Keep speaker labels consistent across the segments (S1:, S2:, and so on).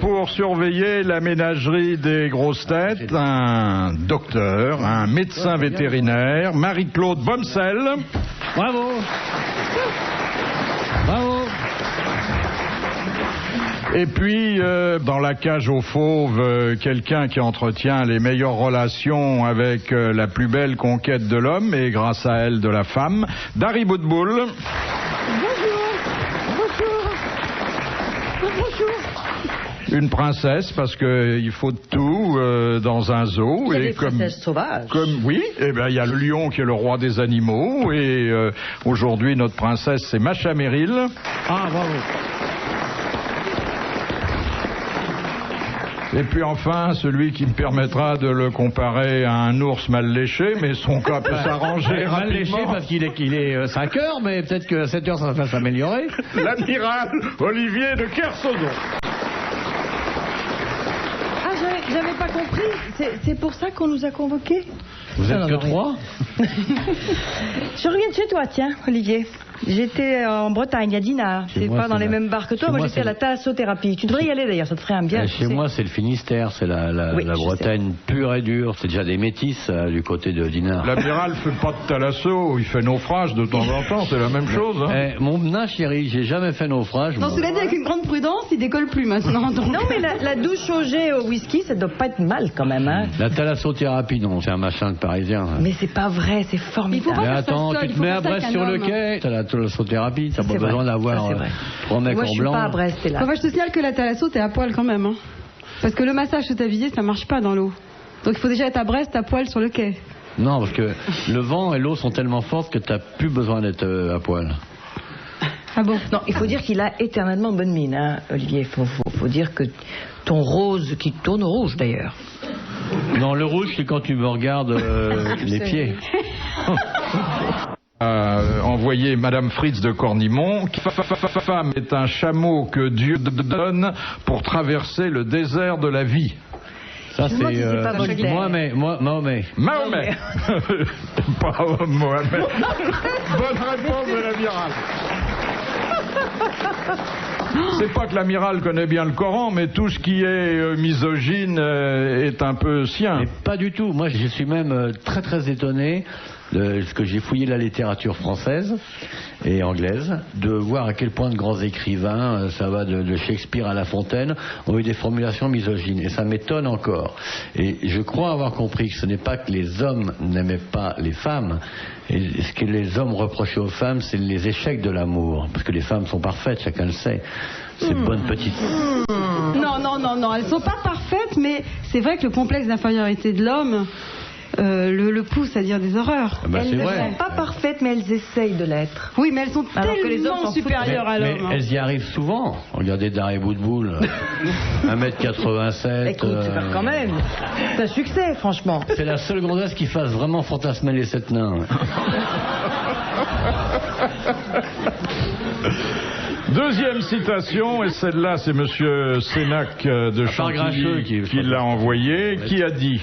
S1: pour surveiller la ménagerie des grosses têtes, un docteur, un médecin vétérinaire, Marie-Claude Bomsel.
S2: Bravo. Bravo.
S1: Et puis, dans la cage aux fauves, quelqu'un qui entretient les meilleures relations avec la plus belle conquête de l'homme, et grâce à elle de la femme, Dari Boudboul.
S3: Bonjour.
S1: Une princesse, parce que il faut de tout dans un zoo.
S3: Il y a des princesses sauvages.
S1: Oui, eh ben, il y a le lion qui est le roi des animaux, et aujourd'hui, notre princesse, c'est Macha Merrill.
S2: Ah, bravo.
S1: Et puis enfin, celui qui me permettra de le comparer à un ours mal léché, mais son cas peut s'arranger
S2: Mal léché
S1: rapidement.
S2: parce qu'il est 5 heures, mais peut-être qu'à 7 heures ça va s'améliorer.
S1: L'amiral Olivier de Kersauzon.
S3: Ah, j'avais pas compris. C'est pour ça qu'on nous a convoqués.
S2: Vous êtes
S3: Non,
S2: que
S3: non,
S2: 3
S3: Je reviens de chez toi, tiens, Olivier. J'étais en Bretagne, à Dinard.
S2: Chez
S3: C'est
S2: moi,
S3: pas dans
S2: c'est
S3: les
S2: la-
S3: mêmes bars que toi.
S2: chez
S3: Moi,
S2: moi,
S3: j'étais à
S2: c'est
S3: la thalassothérapie. Tu devrais y aller d'ailleurs, ça te ferait un bien.
S2: Chez moi, c'est le Finistère, c'est la
S3: Oui, je
S2: Bretagne pure et dure. C'est déjà des métis du côté de Dinard.
S1: L'amiral fait pas de thalasso, il fait naufrage de temps en temps, c'est la même chose. Hein.
S2: Mon chéri, j'ai jamais fait naufrage.
S4: Non,
S2: moi.
S4: cela dit, avec une grande prudence, il décolle plus maintenant. Donc...
S3: Non, mais la douche au jet au whisky, ça doit pas être mal quand même, hein.
S2: La thalassothérapie, non, c'est un machin de parisien.
S3: Mais c'est pas vrai, c'est formidable.
S4: Il faut pas
S2: Mais
S4: faire ça
S2: attends,
S4: seul,
S2: tu
S4: il
S2: te
S4: faut
S2: mets
S4: faire
S2: à
S4: ça
S2: Brest
S4: avec
S2: sur
S4: un
S2: le
S4: homme.
S2: quai, t'as la thalassothérapie, t'as
S3: C'est
S2: pas
S3: vrai,
S2: besoin d'avoir
S3: ça, c'est vrai.
S2: 3 mecs
S3: Moi,
S2: en
S3: je suis
S2: blanc.
S3: pas à Brest, hélas.
S4: Enfin, je te signale que la thalasso, t'es à poil quand même. Hein. Parce que le massage sous ta visée, ça marche pas dans l'eau. Donc il faut déjà être à Brest à poil sur le quai.
S2: Non, parce que le vent et l'eau sont tellement fortes que t'as plus besoin d'être à poil.
S4: Ah bon?
S3: Non, il faut dire qu'il a éternellement bonne mine, hein, Olivier. Faut dire que ton rose qui tourne au rouge, d'ailleurs.
S2: Non, le rouge, c'est quand tu me regardes les pieds.
S1: Envoyé Madame Fritz de Cornimont. Femme est un chameau que Dieu donne pour traverser le désert de la vie.
S2: Ça,
S3: Je me demande si c'est pas Voltaire.
S2: Mahomet.
S1: Mahomet. Pas Mohamed. Bonne réponse de l'amiral. C'est pas que l'amiral connaît bien le Coran, mais tout ce qui est misogyne est un peu sien.
S2: Mais pas du tout. Moi, je suis même très très étonné, parce que j'ai fouillé la littérature française et anglaise, de voir à quel point de grands écrivains, ça va de Shakespeare à La Fontaine, ont eu des formulations misogynes. Et ça m'étonne encore. Et je crois avoir compris que ce n'est pas que les hommes n'aimaient pas les femmes. Et ce que les hommes reprochaient aux femmes, c'est les échecs de l'amour. Parce que les femmes sont parfaites, chacun le sait. Ces bonnes petites...
S4: Non, elles sont pas parfaites, mais c'est vrai que le complexe d'infériorité de l'homme le pousse à dire des horreurs.
S2: Ah bah,
S3: Elles
S2: c'est
S3: ne
S2: vrai.
S3: sont pas parfaites, mais elles essayent de l'être.
S4: Oui, mais elles sont
S3: Alors que les hommes
S4: tellement
S3: s'en foutent.
S4: supérieures à
S2: Mais
S4: l'homme. hein.
S2: elles y arrivent souvent. Regardez Dari Boudboul, 1m87.
S3: Écoute, quand même, c'est un succès, franchement.
S2: C'est la seule gonzesse qui fasse vraiment fantasmer les 7 nains.
S1: Deuxième citation, et celle-là, c'est Monsieur Sénac de
S2: Grincheux
S1: Chantilly qui l'a envoyé, qui a dit: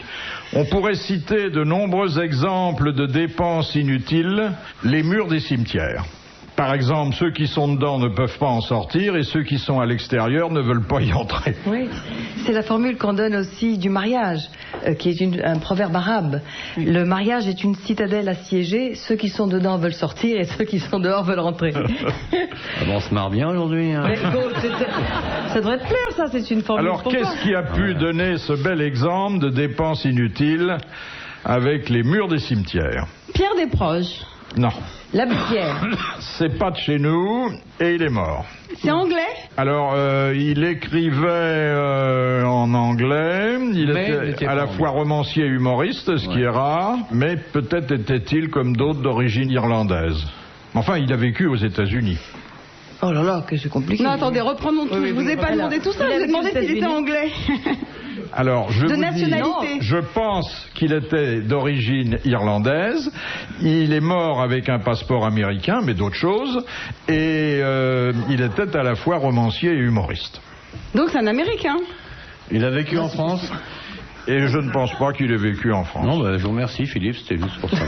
S1: on pourrait citer de nombreux exemples de dépenses inutiles, les murs des cimetières. Par exemple, ceux qui sont dedans ne peuvent pas en sortir et ceux qui sont à l'extérieur ne veulent pas y entrer.
S3: Oui, c'est la formule qu'on donne aussi du mariage, qui est un proverbe arabe. Le mariage est une citadelle assiégée, ceux qui sont dedans veulent sortir et ceux qui sont dehors veulent rentrer.
S2: Ah bon, on se marre bien aujourd'hui. Hein.
S3: Mais écoute, ça devrait te plaire, ça, c'est une formule.
S1: Alors,
S3: pour toi.
S1: qu'est-ce qui a pu donner ce bel exemple de dépenses inutiles avec les murs des cimetières?
S4: Pierre Desproges.
S1: Non.
S3: L'abbé Pierre.
S1: C'est pas de chez nous et il est mort.
S4: C'est anglais?
S1: Alors, il écrivait en anglais, il
S2: Mais il
S1: était
S2: était
S1: à
S2: pas
S1: la
S2: anglais.
S1: fois romancier et humoriste, ce qui est rare, mais peut-être était-il comme d'autres d'origine irlandaise. Enfin, il a vécu aux États-Unis.
S3: Oh là là, que c'est compliqué.
S4: Non, attendez, reprenons tout.
S3: Oui,
S4: Je vous ai pas
S3: alors,
S4: demandé tout ça,
S3: il
S4: je vous ai
S3: avait
S4: demandé
S3: aux
S4: s'il était
S3: États-Unis.
S4: anglais.
S1: Alors, je
S4: De
S1: vous dis,
S4: nationalité.
S1: je pense qu'il était d'origine irlandaise. Il est mort avec un passeport américain, mais d'autres choses. Et il était à la fois romancier et humoriste.
S4: Donc c'est un Américain.
S2: Il a vécu en France?
S1: Et je ne pense pas qu'il ait vécu en France.
S2: Non, bah, je vous remercie Philippe, c'était juste pour ça.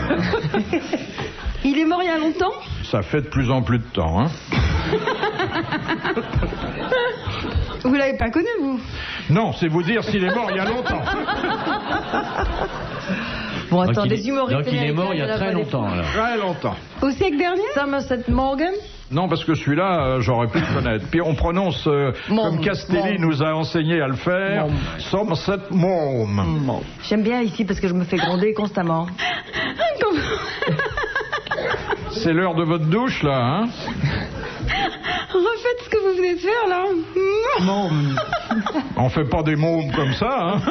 S4: Il est mort il y a longtemps?
S1: Ça fait de plus en plus de temps, hein.
S4: Vous l'avez pas connu, vous?
S1: Non, c'est vous dire s'il est mort il y a longtemps.
S3: Bon,
S2: Donc,
S3: attends,
S2: il est-
S3: des humoristes.
S2: donc il est mort il y a très longtemps. Là.
S1: Très longtemps.
S4: Au siècle dernier?
S3: Somerset Maugham?
S1: Non, parce que celui-là, j'aurais pu le connaître. Puis on prononce, comme Castelli nous a enseigné à le faire, Somerset Maugham.
S3: J'aime bien ici parce que je me fais gronder constamment.
S1: C'est l'heure de votre douche, là, hein?
S4: Refaites ce que vous venez de faire, là.
S1: On fait pas des mômes comme ça, hein?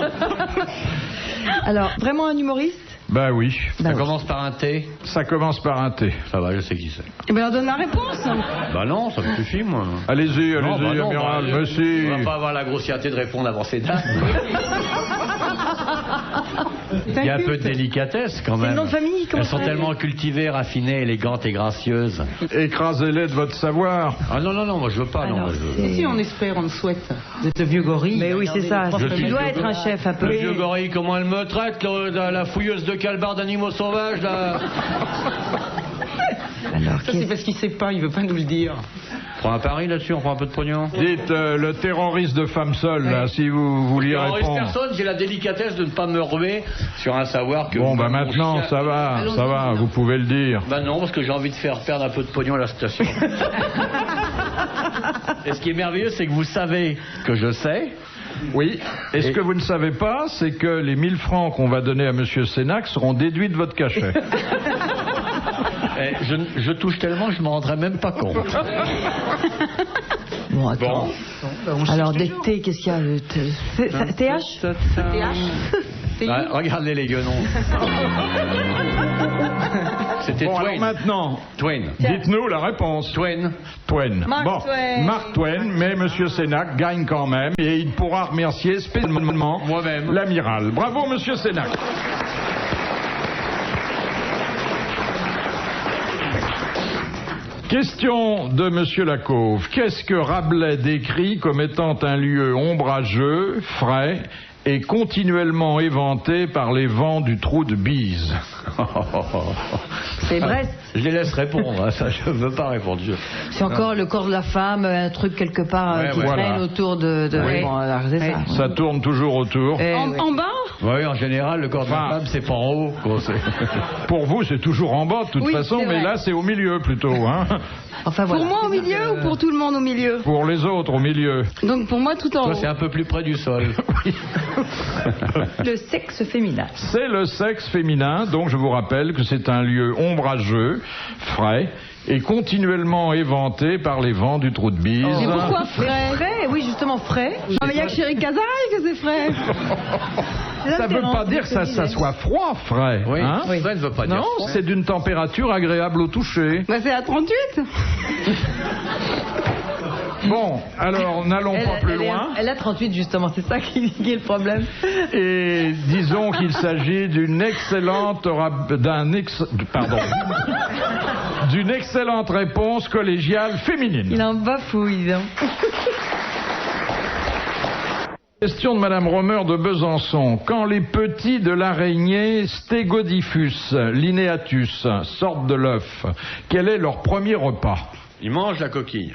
S3: Alors, vraiment un humoriste?
S1: Ben oui.
S2: Ça commence par un T.
S1: Ça commence par un T.
S2: Ça va, je sais qui c'est.
S4: Eh bien, on donne la réponse.
S2: Bah non, ça me suffit, moi.
S1: Allez-y,
S2: Non, bah non,
S1: amiral,
S2: bah,
S1: monsieur.
S2: On va pas avoir la grossièreté de répondre avant ces dates. Il y a un peu de délicatesse quand même.
S3: le nom de famille, comment
S2: Elles sont
S3: ça
S2: tellement cultivées, raffinées, élégantes et gracieuses.
S1: Écrasez-les de votre savoir.
S2: Ah non, non, non, moi je veux pas. Non,
S3: Alors,
S2: moi, je veux...
S3: c'est-
S5: Si on espère, on le souhaite. Vous êtes le vieux gorille.
S3: Mais oui, c'est ça.
S2: Je
S3: Tu
S2: suis
S3: dois
S2: le
S3: être un chef un peu.
S2: Le vieux gorille, comment elle me traite, la fouilleuse de calbar d'animaux sauvages, là.
S3: Alors,
S5: Ça, c'est parce qu'il sait pas, il veut pas nous le dire.
S2: On prend un pari là-dessus, on prend un peu de pognon.
S1: Dites, le terroriste de femme seule, là, si vous vouliez
S2: Terroriste
S1: répondre.
S2: personne, j'ai la délicatesse de ne pas me ruer sur un savoir que...
S1: Bon, bah
S2: mon
S1: maintenant,
S2: chien-
S1: ça va, vous pouvez le dire.
S2: Bah non, parce que j'ai envie de faire perdre un peu de pognon à la station. Et ce qui est merveilleux, c'est que vous savez que je sais.
S1: Oui. Et ce que vous ne savez pas, c'est que les 1000 francs qu'on va donner à Monsieur Sénac seront déduits de votre cachet.
S2: Et je touche tellement que je m'en rendrai même pas compte.
S3: Bon, attends. Alors, des T, qu'est-ce qu'il y a TH?
S2: Ouais, regardez les guenons. C'était
S1: Bon, alors
S2: Twain.
S1: maintenant,
S2: Twain.
S1: dites-nous la réponse.
S2: Twain.
S1: Twain.
S4: Mark
S1: Bon,
S4: Twain.
S1: Mark Twain, mais Monsieur Sénac gagne quand même et il pourra remercier spécialement
S2: Moi-même.
S1: l'amiral. Bravo, Monsieur Sénac. Question de Monsieur Lacauve. Qu'est-ce que Rabelais décrit comme étant un lieu ombrageux, frais et continuellement éventé par les vents du trou de Bise?
S3: C'est Brest.
S2: Je les laisse répondre, hein, ça je veux pas répondre.
S3: C'est encore le corps de la femme, un truc quelque part
S2: Ouais,
S3: qui
S2: voilà.
S3: traîne autour de...
S1: Oui.
S3: Bon, alors, c'est ça.
S1: Ça tourne toujours autour.
S3: Eh,
S4: En,
S3: oui.
S4: en bas?
S2: Oui, en général, le corps de
S1: Enfin,
S2: la femme, c'est pas en haut. Quoi,
S1: Pour vous, c'est toujours en bas de toute
S3: Oui,
S1: façon,
S3: c'est
S1: mais
S3: vrai.
S1: là, c'est au milieu plutôt. Hein.
S3: Enfin, voilà.
S4: Pour moi au milieu ou pour tout le monde au milieu?
S1: Pour les autres, au milieu.
S4: Donc pour moi tout en
S2: Toi,
S4: haut.
S2: c'est un peu plus près du sol.
S3: Le sexe féminin.
S1: C'est le sexe féminin, donc je vous rappelle que c'est un lieu ombrageux, frais, et continuellement éventé par les vents du trou de Bise.
S4: Et pourquoi
S3: Mais
S4: frais?
S3: frais, oui, justement, frais.
S4: Non mais il y a que Chéri Cazaray que c'est frais.
S1: Ça ne veut pas dire que ça soit froid, frais.
S2: Oui,
S1: hein.
S2: oui. Ça ne veut pas dire
S1: Non,
S2: froid.
S1: c'est d'une température agréable au toucher.
S4: Bah c'est à 38.
S1: Bon, alors n'allons pas plus loin.
S3: Elle a 38 justement, c'est ça qui est le problème.
S1: Et disons qu'il s'agit d'une excellente d'une excellente réponse collégiale féminine.
S3: Il en bafouille. Hein.
S1: Question de Madame Romer de Besançon. Quand les petits de l'araignée Stegodiphus lineatus sortent de l'œuf, quel est leur premier repas?
S2: Il mange la coquille.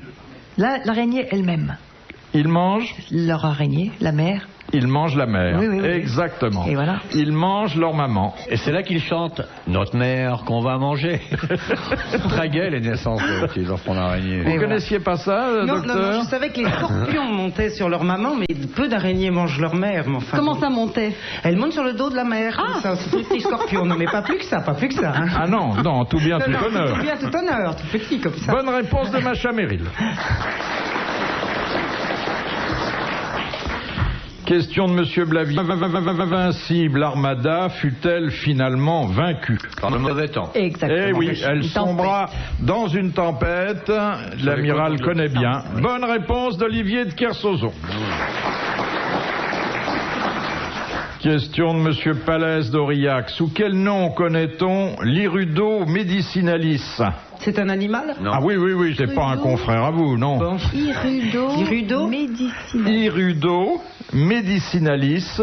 S3: Là, l'araignée elle-même.
S1: Ils mangent
S3: Leur araignée, la mère.
S1: Ils mangent la mère.
S3: Oui, oui, oui.
S1: Exactement.
S3: Et voilà.
S1: Ils mangent leur maman.
S2: Et c'est là qu'ils chantent Notre mère qu'on va manger. Très gai les naissances des enfants d'araignée.
S1: Vous connaissiez pas ça,
S5: Non,
S1: docteur?
S5: je savais que les scorpions montaient sur leur maman, mais peu d'araignées mangent leur mère. Mais enfin,
S4: Comment ça montait?
S5: Elles montent sur le dos de la mère, comme ça, c'est des petits scorpions. Non, mais pas plus que ça, pas plus que ça. Hein.
S1: Ah non, non, tout bien, tout
S5: Non,
S1: honneur.
S5: tout bien, tout honneur, tout petit comme ça.
S1: Bonne réponse de Macha Merrill. Question de Monsieur Blavier. Invincible Armada fut-elle finalement vaincue?
S2: Par le mauvais temps.
S3: Exactement.
S1: Eh oui, elle
S3: Une
S1: sombra dans une tempête. L'amiral connaît bien. Bonne réponse d'Olivier de Kersauzon. Question de Monsieur Palès d'Aurillac. Sous quel nom connaît-on l'Irudo medicinalis?
S5: C'est un animal?
S2: Non.
S1: Ah oui, c'est pas un confrère à vous, non.
S5: Bon.
S3: Irudo médicinalis.
S1: Irudo medicinalis.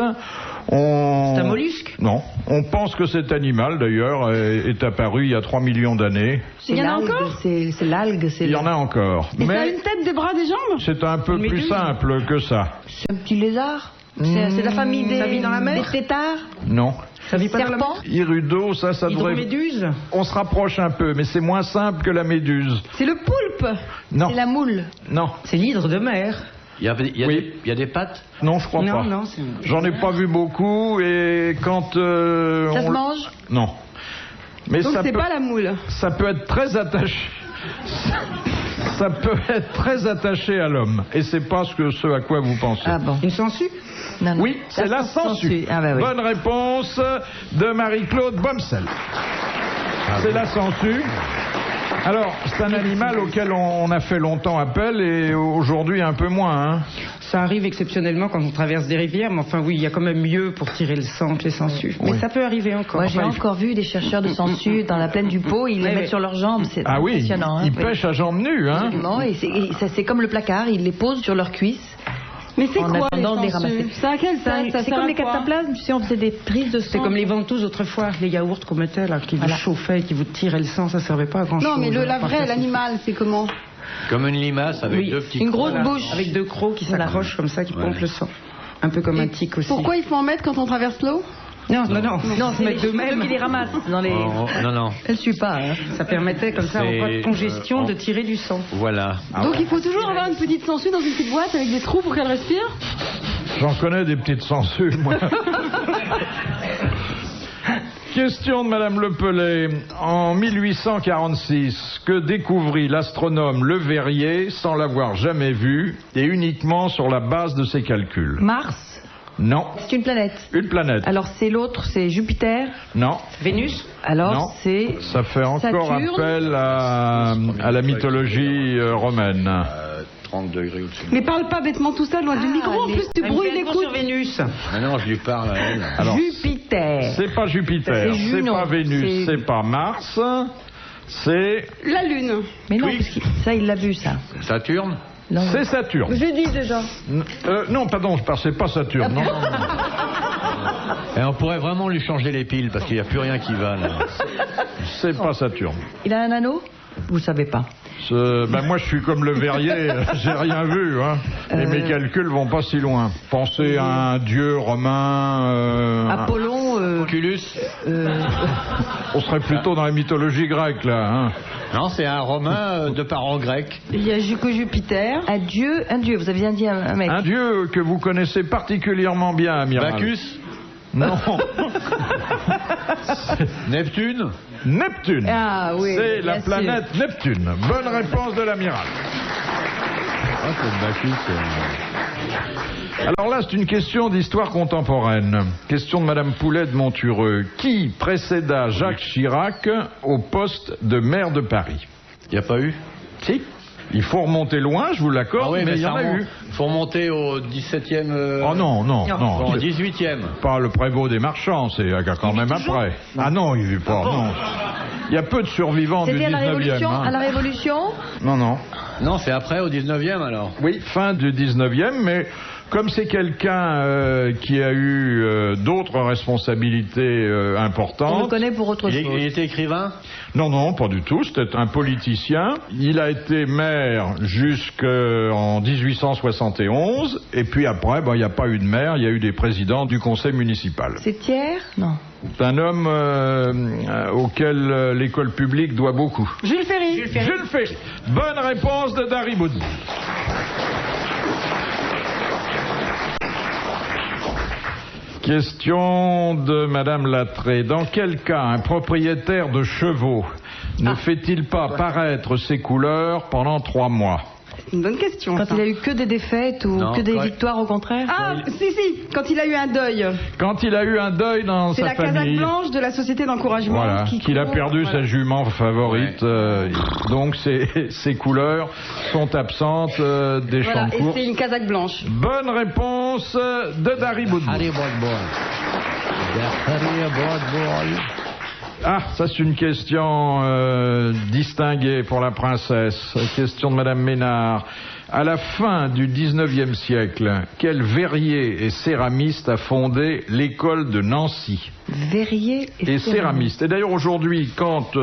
S5: C'est un mollusque?
S1: Non. On pense que cet animal, d'ailleurs, est apparu il y a 3 millions d'années.
S4: Il y en a encore?
S3: C'est l'algue.
S1: Il y en a encore.
S4: Et ça a
S1: Mais
S4: une tête, des bras, des jambes?
S1: c'est un peu
S5: Une
S1: plus
S5: méduse.
S1: simple que ça.
S3: C'est un petit lézard. C'est de la famille des,
S5: Ça vit dans la mer?
S3: des têtards.
S1: Non.
S5: Ça vit pas dans la
S3: Serpent.
S1: Irudo, ça devrait...
S5: Hydroméduse?
S1: On se rapproche un peu, mais c'est moins simple que la méduse.
S4: C'est le poulpe.
S1: Non.
S3: C'est la moule.
S1: Non.
S5: C'est l'hydre de mer.
S2: Il y a
S1: Oui.
S2: des pattes?
S1: Non, je crois pas.
S5: Non, c'est...
S1: J'en ai pas vu beaucoup et quand
S3: Ça se
S1: on...
S3: mange.
S1: Non. Mais
S4: Donc
S1: ça
S4: c'est
S1: peut...
S4: pas la moule.
S1: ça peut être très attaché. Ça peut être très attaché à l'homme. Et c'est pas ce à quoi vous pensez.
S3: Ah bon.
S5: Une sangsue?
S3: Non.
S1: Oui, c'est la sangsue.
S3: Ah bah oui.
S1: Bonne réponse de Marie-Claude Bomsel. C'est la sangsue. Alors, c'est un animal auquel on a fait longtemps appel et aujourd'hui un peu moins. Hein.
S5: Ça arrive exceptionnellement quand on traverse des rivières, mais enfin oui, il y a quand même mieux pour tirer le sang que les sangsues. Mais ça peut arriver encore.
S3: Moi, j'ai
S5: Enfin,
S3: encore vu des chercheurs de sangsues dans la plaine du Pô, ils les
S5: Oui,
S3: mettent
S5: oui.
S3: sur leurs jambes, c'est
S1: Ah oui,
S3: impressionnant.
S1: ils
S3: Oui.
S1: pêchent à jambes nues. Hein.
S3: Absolument, et c'est comme le placard, ils les posent sur leurs cuisses.
S4: Mais c'est
S3: En
S4: quoi les
S3: attendant de les
S4: sangsues?
S3: ramasser.
S4: Ça a quelle taille? Ça
S3: C'est
S4: sert
S3: comme
S4: à
S3: les
S4: quoi?
S3: cataplasmes, tu sais, on faisait des prises de sang.
S5: C'est comme les ventouses autrefois, les yaourts qu'on mettait là, qui vous
S3: Voilà.
S5: chauffaient, qui vous tiraient le sang, ça servait pas à grand chose.
S4: Non, mais la vraie, l'animal, c'est comment?
S2: Comme une limace avec
S5: Oui,
S2: deux petits
S3: une grosse
S2: crocs.
S3: bouche.
S5: Avec deux crocs qui
S3: Voilà.
S5: s'accrochent comme ça, qui
S2: Ouais.
S5: pompent le sang. Un peu comme un tic aussi.
S4: Pourquoi il faut en mettre quand on traverse l'eau?
S5: Non,
S3: Non, c'est les
S5: mettre de même.
S3: qui les ramassent dans les...
S2: Oh, non.
S3: Elle suit pas, hein.
S5: Ça permettait comme ça, en
S2: C'est,
S5: cas de congestion,
S2: euh,
S5: de tirer du sang.
S2: Voilà.
S4: Donc il faut toujours avoir une petite sangsue dans une petite boîte avec des trous pour qu'elle respire?
S1: J'en connais des petites sangsues, moi. Question de Madame Lepelay. En 1846, que découvrit l'astronome Le Verrier sans l'avoir jamais vu et uniquement sur la base de ses calculs?
S3: Mars,
S1: Non.
S3: c'est une planète.
S1: Une planète?
S3: Alors c'est l'autre, c'est Jupiter.
S1: Non.
S5: Vénus?
S3: Alors
S1: Non.
S3: c'est...
S1: Ça fait encore
S3: Saturne.
S1: appel à la mythologie romaine.
S2: 30 degrés au-dessus.
S4: Mais parle pas bêtement tout ça loin du micro, en plus tu brouilles l'écoute.
S5: sur Vénus.
S2: Ah non, je lui parle à elle.
S1: Alors,
S3: Jupiter.
S1: c'est pas Jupiter,
S3: C'est
S1: c'est
S3: Junon.
S1: pas Vénus,
S3: C'est-
S1: c'est pas Mars, c'est
S4: La Lune.
S3: Mais non,
S1: Oui.
S3: parce que ça il l'a vu ça.
S2: Saturne?
S3: Non.
S1: c'est Saturne.
S3: J'ai dit déjà.
S1: Non, pardon, c'est pas Saturne. Non, non, non.
S2: Et on pourrait vraiment lui changer les piles parce qu'il n'y a plus rien qui va là.
S1: C'est pas Saturne.
S3: Il a un anneau? Vous savez pas.
S1: Moi, je suis comme le Verrier, j'ai rien vu, hein. Et mes calculs vont pas si loin. Pensez à un dieu romain.
S3: Apollon,
S2: Oculus?
S1: On serait plutôt dans la mythologie grecque, là. Hein.
S2: Non, c'est un romain de parents grecs.
S4: Il y a que Jupiter.
S3: un dieu, vous avez bien dit un mec.
S1: Un dieu que vous connaissez particulièrement bien, amiral.
S2: Bacchus?
S1: Non.
S2: Neptune?
S1: Neptune.
S3: Ah oui.
S1: C'est
S3: bien
S1: la
S3: sûr.
S1: planète Neptune. Bonne réponse de l'amiral.
S2: Ah, c'est Bacchus.
S1: Alors là, c'est une question d'histoire contemporaine. Question de Madame Poulet de Montureux. Qui précéda Jacques Chirac au poste de maire de Paris?
S2: Il n'y a pas eu?
S1: Si. Il faut remonter loin, je vous l'accorde, mais il y en a eu.
S2: Il faut remonter au 17e...
S1: Oh non, non,
S3: Non.
S1: non.
S2: Au
S1: c'est
S2: 18e.
S1: pas le prévôt des marchands, c'est quand même après. Ah non, il vit pas, non. Il y a peu de survivants du
S3: C'était à la
S1: 19e.
S3: Révolution.
S1: hein.
S3: À la Révolution.
S1: Non, non.
S2: Non, c'est après, au 19e alors.
S1: Oui, fin du 19e, mais comme c'est quelqu'un qui a eu d'autres responsabilités
S3: On le
S1: importantes...
S3: connaît pour autre chose.
S2: Il était écrivain?
S1: Non, non, pas du tout. C'était un politicien. Il a été maire jusqu'en 1871. Et puis après, il n'y a pas eu de maire, il y a eu des présidents du conseil municipal.
S3: C'est Thiers? Non.
S1: C'est un homme auquel l'école publique doit beaucoup.
S4: Jules Ferry.
S1: Jules Ferry. Bonne réponse de Dari Boudboul. Question de Madame Lattré. Dans quel cas un propriétaire de chevaux ne fait-il pas paraître ses couleurs pendant 3 mois?
S4: Une bonne question.
S3: Quand
S4: ça.
S3: il a eu que des défaites ou
S2: Non,
S3: que des
S2: quand-
S3: victoires au contraire?
S4: Ah, si, quand il a eu un deuil.
S1: Quand il a eu un deuil dans
S4: C'est
S1: sa
S4: la casaque
S1: famille.
S4: blanche de la société d'encouragement.
S1: Voilà, qu'il a
S4: court,
S1: perdu
S4: voilà.
S1: sa jument favorite, donc ses couleurs sont absentes des champs
S4: Voilà,
S1: de
S4: et
S1: course.
S4: c'est une casaque blanche.
S1: Bonne réponse de Dari Boudboul.
S2: Harry Boudboul. Harry Boudboul.
S1: Ah, ça c'est une question distinguée pour la princesse. Question de Madame Ménard. À la fin du 19e siècle, quel verrier et céramiste a fondé l'école de Nancy?
S3: Verrier
S1: et céramiste. Et d'ailleurs aujourd'hui, quand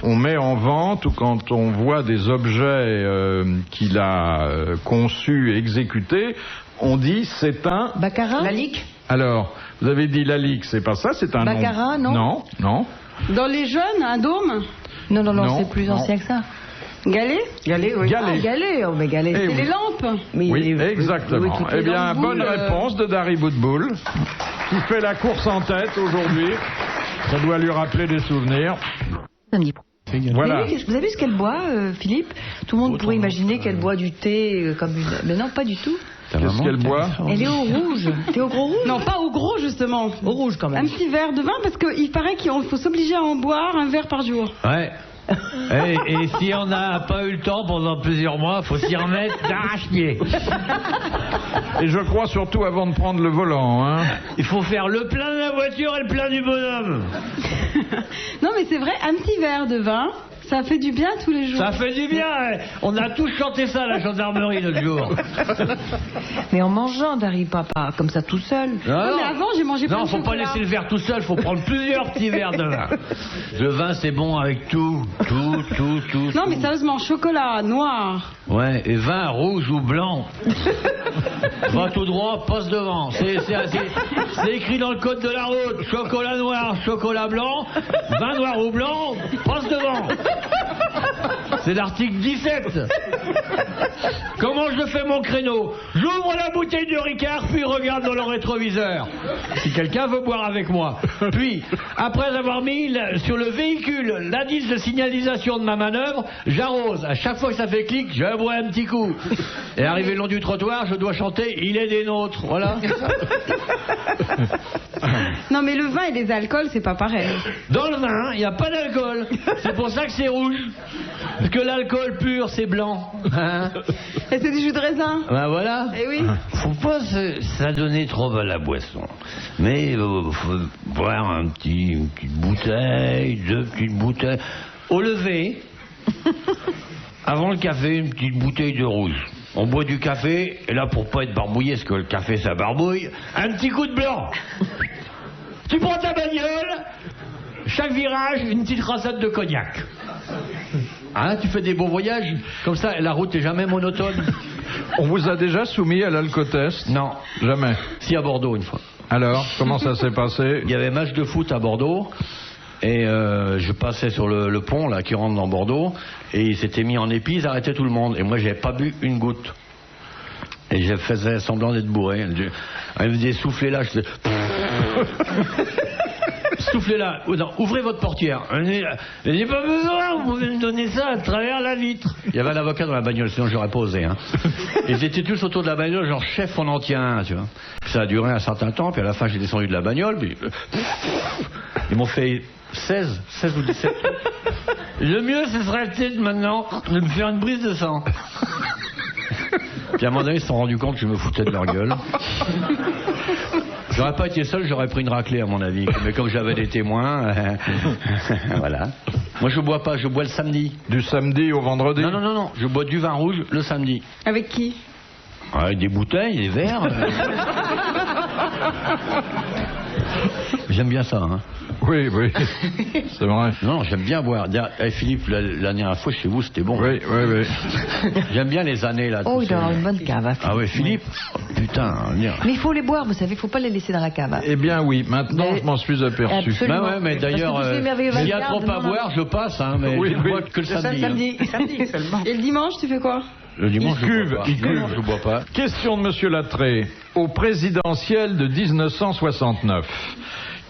S1: on met en vente ou quand on voit des objets qu'il a conçus et exécutés, on dit c'est un...
S3: Baccarat?
S5: Lalique?
S1: Alors, vous avez dit Lalique, c'est pas ça, c'est un
S3: Baccarat,
S1: nom.
S3: non?
S1: Non.
S4: Dans les jeunes, un dôme?
S3: Non, c'est plus ancien que ça.
S4: Galet?
S5: Galet, oui.
S1: Galet.
S3: Ah, Galet, oh, mais Galet,
S1: Eh
S3: c'est
S1: oui.
S4: Les lampes?
S3: Mais
S1: Oui,
S3: oui,
S1: exactement.
S3: toutes les
S1: Eh bien,
S3: lampes
S1: bonne
S3: boules,
S1: réponse de Dari Boudboul, qui fait la course en tête aujourd'hui. Ça doit lui rappeler des souvenirs. Voilà.
S3: Mais oui, vous avez vu ce qu'elle boit, Philippe? Tout le monde pourrait imaginer qu'elle boit du thé comme une... Mais non, pas du tout.
S1: Qu'est-ce qu'elle boit?
S3: Elle est au rouge. T'es au gros rouge?
S4: Non, pas au gros, justement.
S3: Au rouge, quand même.
S4: Un petit verre de vin, parce qu'il paraît qu'il faut s'obliger à en boire un verre par jour.
S2: Ouais. Et si on n'a pas eu le temps pendant plusieurs mois, faut s'y remettre d'arrache-pied.
S1: Et je crois surtout avant de prendre le volant, hein.
S2: Il faut faire le plein de la voiture et le plein du bonhomme.
S4: Non, mais c'est vrai, un petit verre de vin, ça fait du bien tous les jours.
S2: Ça fait du bien. Hein. On a tous chanté ça à la gendarmerie l'autre jour.
S3: Mais en mangeant, Dari, papa, comme ça tout seul.
S4: Non, mais avant, j'ai mangé plein
S2: Non,
S4: de
S2: faut pas
S4: chocolat.
S2: laisser le verre tout seul, faut prendre plusieurs petits verres de vin. Le vin, c'est bon avec tout.
S4: Non, mais sérieusement, chocolat, noir.
S2: Ouais, et vin rouge ou blanc. Va tout droit, passe devant. C'est écrit dans le code de la route. Chocolat noir, chocolat blanc, vin noir ou blanc, passe devant. C'est l'article 17. Comment je fais mon créneau? J'ouvre la bouteille de Ricard, puis regarde dans le rétroviseur. Si quelqu'un veut boire avec moi. Puis, après avoir mis sur le véhicule l'indice de signalisation de ma manœuvre, j'arrose. À chaque fois que ça fait clic, je bois un petit coup. Et arrivé le long du trottoir, je dois chanter « Il est des nôtres ». Voilà.
S4: Non, mais le vin et les alcools, c'est pas pareil.
S2: Dans le vin, il n'y a pas d'alcool. C'est pour ça que c'est rouge. Parce que l'alcool pur, c'est blanc. Hein?
S4: Et c'est du jus de raisin.
S2: Ben voilà.
S4: Eh oui.
S2: Faut pas s'adonner trop à la boisson. Mais faut boire une petite bouteille, 2 petites bouteilles. Au lever, avant le café, une petite bouteille de rouge. On boit du café, et là, pour pas être barbouillé, parce que le café, ça barbouille, un petit coup de blanc. Tu prends ta bagnole, chaque virage, une petite rassade de cognac. Hein, tu fais des beaux voyages, comme ça, la route est jamais monotone.
S1: On vous a déjà soumis à l'alcotest?
S2: Non.
S1: Jamais.
S2: Si, à Bordeaux, une fois.
S1: Alors, comment ça s'est passé?
S2: Il y avait match de foot à Bordeaux, et je passais sur le pont, là, qui rentre dans Bordeaux, et il s'était mis en épi, ils arrêtaient tout le monde, et moi, j'avais pas bu une goutte. Et je faisais semblant d'être bourré. Elle me disait, soufflez là, je faisais... Soufflez là, non, ouvrez votre portière. J'ai pas besoin, vous pouvez me donner ça à travers la vitre. Il y avait un avocat dans la bagnole, sinon j'aurais pas osé. Hein. Ils étaient tous autour de la bagnole, genre chef, on en tient un, tu vois. Puis ça a duré un certain temps, puis à la fin j'ai descendu de la bagnole, puis ils m'ont fait 16 ou 17. Le mieux, ce serait peut-être maintenant de me faire une brise de sang. Puis à un moment donné, ils se sont rendus compte que je me foutais de leur gueule. J'aurais pas été seul, j'aurais pris une raclée à mon avis. Mais comme j'avais des témoins, voilà. Moi je bois pas, je bois le samedi.
S1: Du samedi au vendredi?
S2: Non, je bois du vin rouge le samedi.
S4: Avec qui?
S2: Avec des bouteilles, des verres. J'aime bien ça, hein.
S1: Oui, c'est vrai.
S2: Non, j'aime bien boire. Philippe, la dernière fois chez vous, c'était bon.
S1: Oui.
S2: J'aime bien les années là.
S3: Oh, il doit avoir une bonne cave. Hein,
S2: ah ouais, Philippe. Putain.
S3: Mais il faut les boire, vous savez, il faut pas les laisser dans la cave. Hein.
S1: Eh bien oui, maintenant je m'en suis aperçu.
S3: Absolument.
S2: Bah ouais, mais d'ailleurs, s'il y a trop à boire, je passe, hein, mais je bois que le samedi.
S5: Samedi seulement.
S4: Et le dimanche, tu fais quoi?
S2: Le dimanche,
S1: Il cuve.
S2: Je bois pas.
S1: Question de Monsieur Lattré. Au présidentiel de 1969,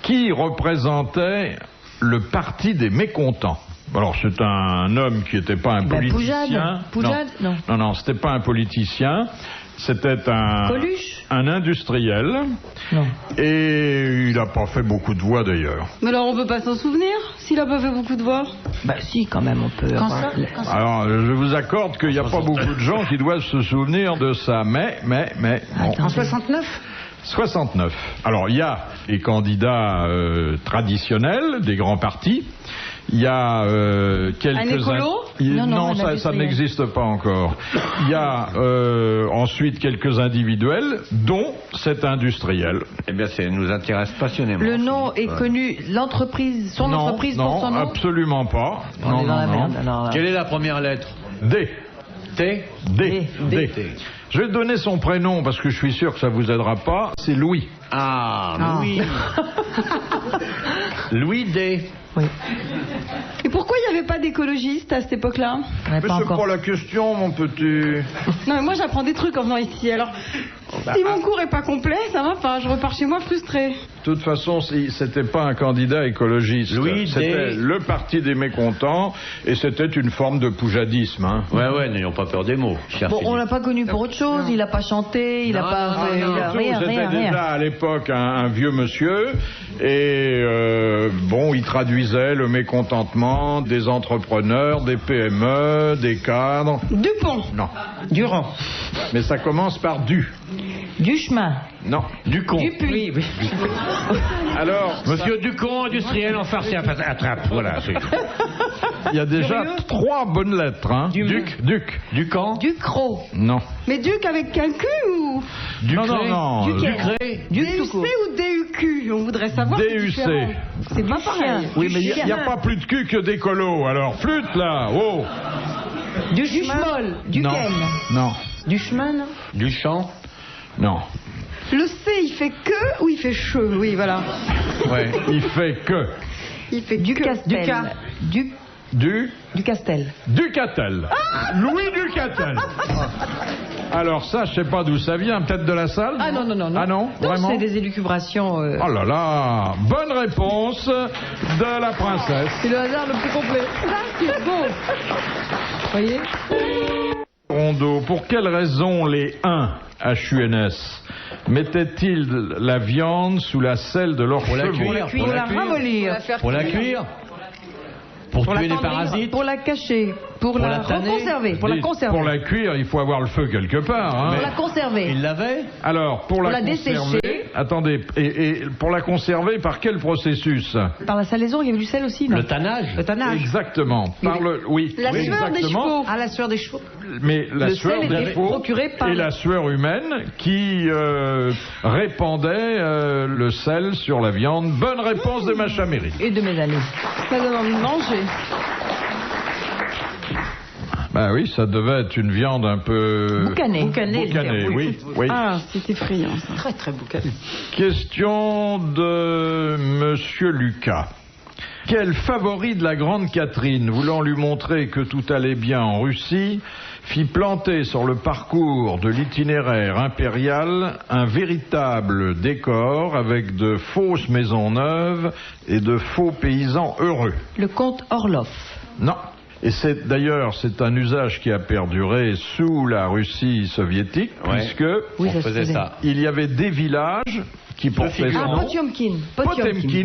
S1: qui représentait le parti des mécontents? Alors c'est un homme qui n'était pas un politicien.
S3: Poujade, non.
S1: Non, c'était pas un politicien. C'était
S3: Coluche?
S1: Un industriel.
S3: Non.
S1: Et il n'a pas fait beaucoup de voix d'ailleurs.
S4: Mais alors on peut pas s'en souvenir s'il a pas fait beaucoup de voix.
S3: Bah si, quand même, on peut.
S1: Alors je vous accorde qu'il n'y a pas beaucoup de gens qui doivent se souvenir de ça. Mais bon.
S5: En 69?
S1: 69. Alors, il y a les candidats traditionnels des grands partis. Il y a quelques...
S4: Un écolo ?
S3: Non,
S1: ça n'existe pas encore. Il y a ensuite quelques individuels, dont cet industriel.
S2: Eh bien, ça nous intéresse passionnément.
S3: Le nom est connu, l'entreprise, son entreprise pour son nom.
S1: Non, absolument pas.
S3: On est dans la merde. Alors,
S2: Quelle est la première lettre?
S1: D.
S2: T.
S1: D. Je vais te donner son prénom parce que je suis sûr que ça vous aidera pas. C'est Louis.
S2: Ah, Louis. Louis D.
S3: Oui.
S4: Et pourquoi il n'y avait pas d'écologistes à cette époque-là?
S1: Mais c'est pas la question, mon petit.
S4: Non, mais moi j'apprends des trucs en venant ici. Alors, si mon cours est pas complet, ça va pas. Je repars chez moi frustrée.
S1: De toute façon, c'était pas un candidat écologiste.
S2: Louis
S1: c'était
S2: D.
S1: le parti des mécontents et c'était une forme de poujadisme. Hein.
S2: Ouais, n'ayons pas peur des mots.
S3: Bon, on l'a pas connu pour autre chose. Il a pas chanté, il a pas.
S1: C'était déjà à l'époque un vieux monsieur et il traduisait le mécontentement des entrepreneurs, des PME, des cadres.
S4: Dupont.
S1: Non.
S5: Durand.
S1: Mais ça commence par du.
S3: Du chemin.
S1: Non.
S2: Ducon.
S5: Oui.
S1: Alors,
S2: Monsieur Ducon, industriel en farce et attrape. Voilà.
S1: il y a déjà 3 bonnes lettres. Hein. Duc.
S2: Ducamp.
S3: Ducrot.
S1: Non.
S4: Mais Duc avec un Q ou
S1: Non.
S3: Duquet.
S4: DUC ou DUQ? On voudrait savoir.
S1: DUC.
S4: C'est pas pareil.
S1: Oui, mais il n'y a pas plus de cul que d'écolo. Alors, flûte là. Oh.
S3: Du schmoll. Duquel.
S1: Non.
S3: Du chemin, non?
S2: Duchamp.
S1: Non.
S4: Le C, il fait que ou il fait che? Oui, voilà.
S1: Ouais. Il fait que.
S4: Il fait
S3: Du
S4: que.
S3: Castel. Du Castel.
S1: Ducatel. Louis Ducatel. Alors ça, je sais pas d'où ça vient, peut-être de la salle?
S3: Ah non.
S1: Ah non, vraiment?
S3: C'est des élucubrations.
S1: Oh là là, bonne réponse de la princesse.
S3: C'est le hasard le plus complet. C'est beau. Voyez?
S1: Rondeau, pour quelle raison les HUNS mettaient-ils la viande sous la selle de leur
S2: Pour la
S1: chevaux?
S2: cuire.
S3: Pour la ramollir.
S2: Pour la cuire. Pour tuer les parasites.
S3: Pour la cacher. Pour la
S2: tanner.
S3: conserver. Pour la conserver.
S1: Pour la cuire, il faut avoir le feu quelque part. Hein.
S3: Pour la conserver.
S2: Il l'avait.
S1: Alors, pour la conserver,
S3: dessécher.
S1: attendez, et pour la conserver, par quel processus?
S3: Par la salaison, il y avait du sel aussi, non?
S2: Le tannage.
S1: Exactement. Par le, oui.
S4: La
S1: oui,
S4: sueur des
S1: exactement.
S4: chevaux.
S3: Ah, la sueur des chevaux.
S1: Mais la
S3: Le
S1: sueur
S3: sel
S1: des
S3: était
S1: chevaux
S3: procuré par
S1: et la sueur humaine qui répandait le sel sur la viande. Bonne réponse de Macha Méry.
S3: Et de mes amis.
S4: Ça donne envie de manger.
S1: Bah oui, ça devait être une viande un peu...
S3: Boucanée.
S1: Boucanée, oui.
S4: Ah, c'est effrayant ça.
S3: Très très boucanée.
S1: Question de Monsieur Lucas. Quel favori de la grande Catherine, voulant lui montrer que tout allait bien en Russie, fit planter sur le parcours de l'itinéraire impérial un véritable décor avec de fausses maisons neuves et de faux paysans heureux?
S3: Le comte Orlov.
S1: Non. Et c'est un usage qui a perduré sous la Russie soviétique, puisque
S3: Oui,
S2: on faisait ça.
S1: il y avait des villages qui portaient ce
S3: Ah,
S1: nom.
S3: Potiomkin.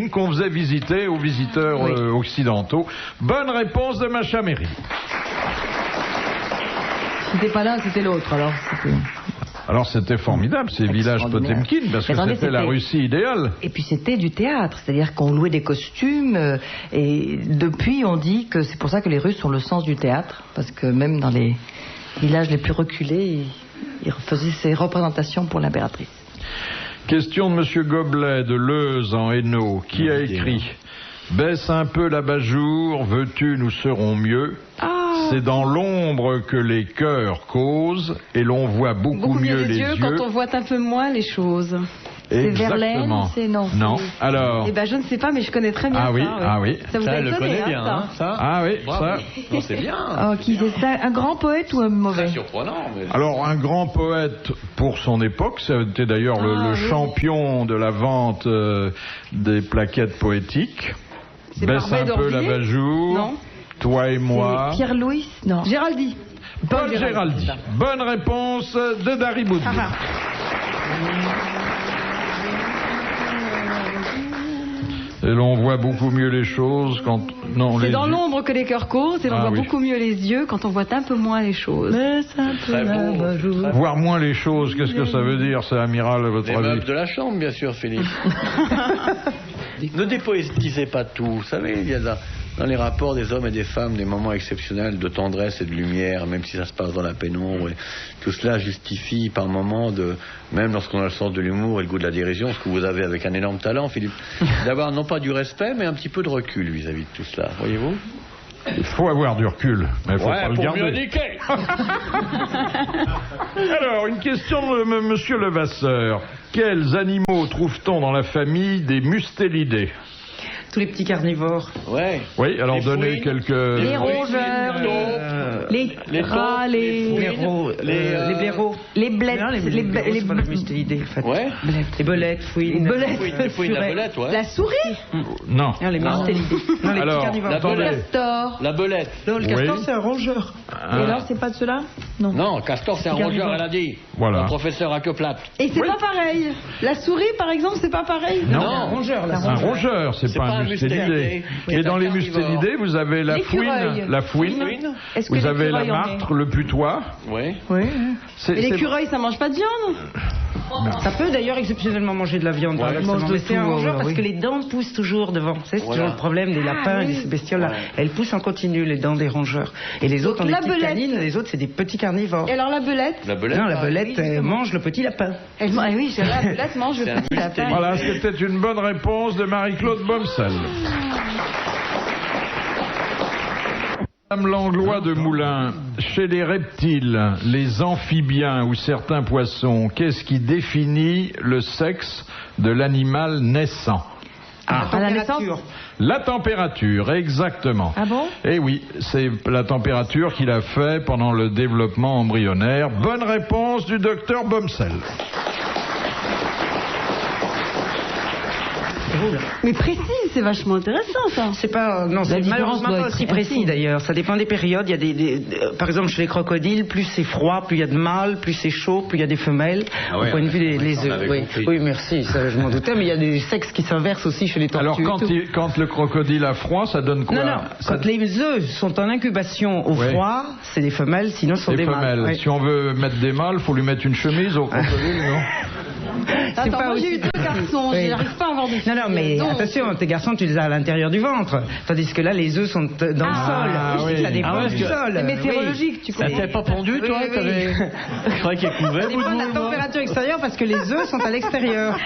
S1: Qu'on faisait visiter aux visiteurs occidentaux. Bonne réponse de Macha Méry.
S3: C'était pas l'un, c'était l'autre.
S1: Alors c'était formidable ces villages
S3: Extraordinaire.
S1: Potemkin parce que
S3: Attendez,
S1: c'était la Russie idéale.
S3: Et puis c'était du théâtre, c'est-à-dire qu'on louait des costumes. Et depuis, on dit que c'est pour ça que les Russes ont le sens du théâtre, parce que même dans les villages les plus reculés, ils faisaient ces représentations pour l'impératrice.
S1: Question de Monsieur Goblet de Leuze en Hainaut, qui a écrit « Baisse un peu l'abat-jour, veux-tu, nous serons mieux ». C'est dans l'ombre que les cœurs causent et l'on voit beaucoup mieux les yeux.
S4: Quand on voit un peu moins les choses.
S3: C'est Verlaine, c'est non.
S1: Alors.
S4: Eh ben je ne sais pas, mais je connais très bien ça.
S1: Ah oui.
S4: Ça vous a
S2: le
S4: étonné,
S2: connaît bien, hein, ça.
S1: Ah oui,
S2: bravo.
S1: ça.
S2: Non, c'est bien.
S3: Oh, qui c'est ça? Un grand poète ou un mauvais?
S2: C'est surprenant. Mais...
S1: Alors un grand poète pour son époque, c'était d'ailleurs le champion de la vente des plaquettes poétiques. Baisse un peu l'abat-jour.
S4: Non.
S1: Toi et moi.
S3: Pierre-Louis? Non.
S4: Géraldi.
S1: Paul Géraldi. Bonne réponse de Dari Et l'on voit beaucoup mieux les choses quand... Non,
S4: C'est
S1: les
S4: dans
S1: yeux.
S4: l'ombre que les cœurs courent, et l'on
S1: Ah
S4: voit
S1: oui.
S4: beaucoup mieux les yeux quand on voit un peu moins les choses.
S1: Voir moins les choses, qu'est-ce que ça veut dire, c'est amiral, à votre
S2: Les
S1: avis?
S2: meubles de la chambre, bien sûr, Philippe. Ne dépoétisez pas tout. Vous savez, il y a dans les rapports des hommes et des femmes des moments exceptionnels de tendresse et de lumière, même si ça se passe dans la pénombre. Et tout cela justifie par moments, même lorsqu'on a le sens de l'humour et le goût de la dérision, ce que vous avez avec un énorme talent, Philippe, d'avoir non pas du respect, mais un petit peu de recul vis-à-vis de tout cela. Voyez-vous?
S1: Il faut avoir du recul, mais il faut pas le
S2: pour
S1: garder.
S2: mieux indiquer.
S1: Alors, une question de Monsieur Levasseur. Quels animaux trouve-t-on dans la famille des mustélidés?
S5: Tous les petits carnivores.
S2: Ouais.
S1: Oui, alors
S2: Les
S1: donnez
S2: fouines,
S1: quelques...
S3: Les rongeurs, les rats, les
S5: blaireaux.
S3: les blettes,
S5: Les mustélidés, en fait.
S2: Ouais.
S5: Les belettes, fouines.
S2: Les fouines, la belette, ouais.
S3: la souris,
S1: Non.
S5: Non, les mustélidés. Non, les
S1: Alors,
S5: petits carnivores.
S2: la
S3: le
S2: belette.
S3: castor.
S2: La belette.
S5: Non, le castor,
S1: Oui.
S5: c'est un rongeur.
S3: Et alors, c'est pas de cela? Non.
S2: Non, castor, c'est un rongeur, elle a dit.
S1: Voilà.
S2: Le professeur a que plate.
S4: Et c'est
S1: Oui.
S4: pas pareil. La souris, par exemple, c'est pas pareil.
S1: Non.
S5: Un rongeur, là.
S1: Un rongeur, c'est pas un mustélidé.
S2: mustélidé.
S1: Et
S2: C'est
S1: dans
S2: un
S1: les
S2: carnivore.
S1: mustélidés, vous avez
S3: L'écureuil.
S1: la fouine,
S3: Est-ce que
S1: vous avez la
S3: l'écureuil en
S1: martre, le putois.
S2: Oui.
S3: Oui.
S1: C'est-
S4: Et
S1: c'est-
S4: l'écureuil, ça mange pas de viande?
S5: Ça peut d'ailleurs exceptionnellement manger de la viande.
S2: Ouais,
S5: inversement.
S3: mange de
S5: Mais c'est un
S3: tout,
S5: rongeur
S3: oui.
S5: parce que les dents poussent toujours devant. C'est
S2: Voilà.
S5: toujours le problème des lapins et de ces bestioles-là.
S2: Ouais.
S5: Elles poussent en continu, les dents des rongeurs. Et les autres ont des
S4: la
S5: petites
S4: belette.
S5: canines, les autres c'est des petits carnivores.
S4: Et alors la belette?
S2: La belette.
S5: Non, la belette
S3: oui, justement.
S5: mange le petit lapin.
S3: Oui, c'est la belette mange
S2: C'est
S3: le
S2: un
S3: petit lapin.
S1: Voilà, c'était une bonne réponse de Marie-Claude Bomsel. Madame Langlois de Moulins, chez les reptiles, les amphibiens ou certains poissons, qu'est-ce qui définit le sexe de l'animal naissant?
S3: À la naissance.
S5: Température.
S1: La température, exactement.
S3: Ah bon?
S1: Eh oui, c'est la température qu'il a fait pendant le développement embryonnaire. Bonne réponse du docteur Bomsel.
S4: Mais précis, c'est vachement intéressant ça.
S5: C'est pas, non,
S3: La
S5: c'est
S3: différence
S5: malheureusement
S3: doit
S5: pas
S3: être
S5: aussi précis
S3: infime.
S5: d'ailleurs. Ça dépend des périodes. Il y a par exemple, chez les crocodiles, plus c'est froid, plus il y a de mâles, plus c'est chaud, plus il y a des femelles.
S2: Ah ouais,
S5: Au point de vue des
S2: on
S5: les œufs.
S2: avait
S5: Oui.
S2: compris.
S5: Oui, merci. Ça, je m'en doutais. Mais il y a des sexes qui s'inversent aussi chez les tortues.
S1: Alors
S5: et tout.
S1: quand le crocodile a froid, ça donne quoi?
S5: Non, non.
S1: Ça-
S5: Quand les œufs sont en incubation au
S1: Ouais.
S5: froid, c'est des femelles, sinon ce sont
S1: des
S5: des mâles.
S1: femelles.
S5: Ouais.
S1: Si on veut mettre des mâles, faut lui mettre une chemise au crocodile, non?
S4: Attends,
S5: pas
S4: moi j'ai
S5: aussi-
S4: eu 2 garçons,
S5: Oui.
S4: j'arrive pas à avoir de filles.
S5: Non, non, mais
S4: Donc,
S5: attention, tes garçons, tu les as à l'intérieur du ventre. Tandis que là, les œufs sont dans le
S1: Ah,
S5: sol.
S1: oui.
S5: Ça dépend
S2: Ah ouais,
S5: du
S2: parce que
S5: sol.
S3: C'est météorologique, tu
S2: Ça
S3: connais.
S2: t'avait pas pendu, toi?
S5: Oui, oui.
S2: T'avais- Je croyais qu'il couvait.
S5: Ça dépend de la température extérieure parce que les œufs sont à l'extérieur.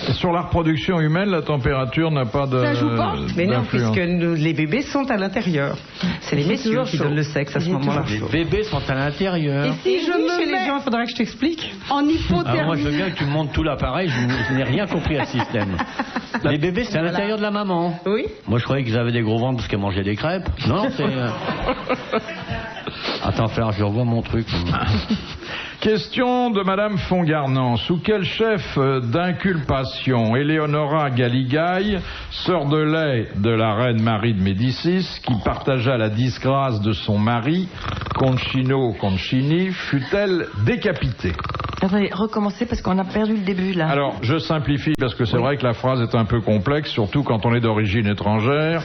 S1: Et sur la reproduction humaine, la température n'a pas de
S4: Ça joue pas?
S5: Mais non,
S1: d'influence.
S5: puisque les bébés sont à l'intérieur. C'est les messieurs
S3: toujours
S5: qui
S3: chaud.
S5: donnent le sexe à ce
S3: Il est
S5: moment-là.
S2: Les bébés sont à l'intérieur.
S4: Et si je
S5: Oui,
S4: me
S5: chez les
S4: mets
S5: gens, il faudra que je t'explique.
S4: en
S2: Alors moi,
S4: hypothermie,
S2: je veux bien que tu me montres tout l'appareil, je n'ai rien compris à ce système. Les bébés, c'est à l'intérieur de la maman.
S5: Oui.
S2: Moi, je croyais qu'ils avaient des gros ventres parce qu'ils mangeaient des crêpes. Non, c'est... Attends, frère, je revois mon truc.
S1: Question de Madame Fongarnan. Sous quel chef d'inculpation Eleonora Galigai, sœur de lait de la reine Marie de Médicis, qui partagea la disgrâce de son mari, Concino Concini, fut-elle décapitée?
S3: Attendez, recommencez parce qu'on a perdu le début là.
S1: Alors, je simplifie parce que c'est vrai que la phrase est un peu complexe, surtout quand on est d'origine étrangère.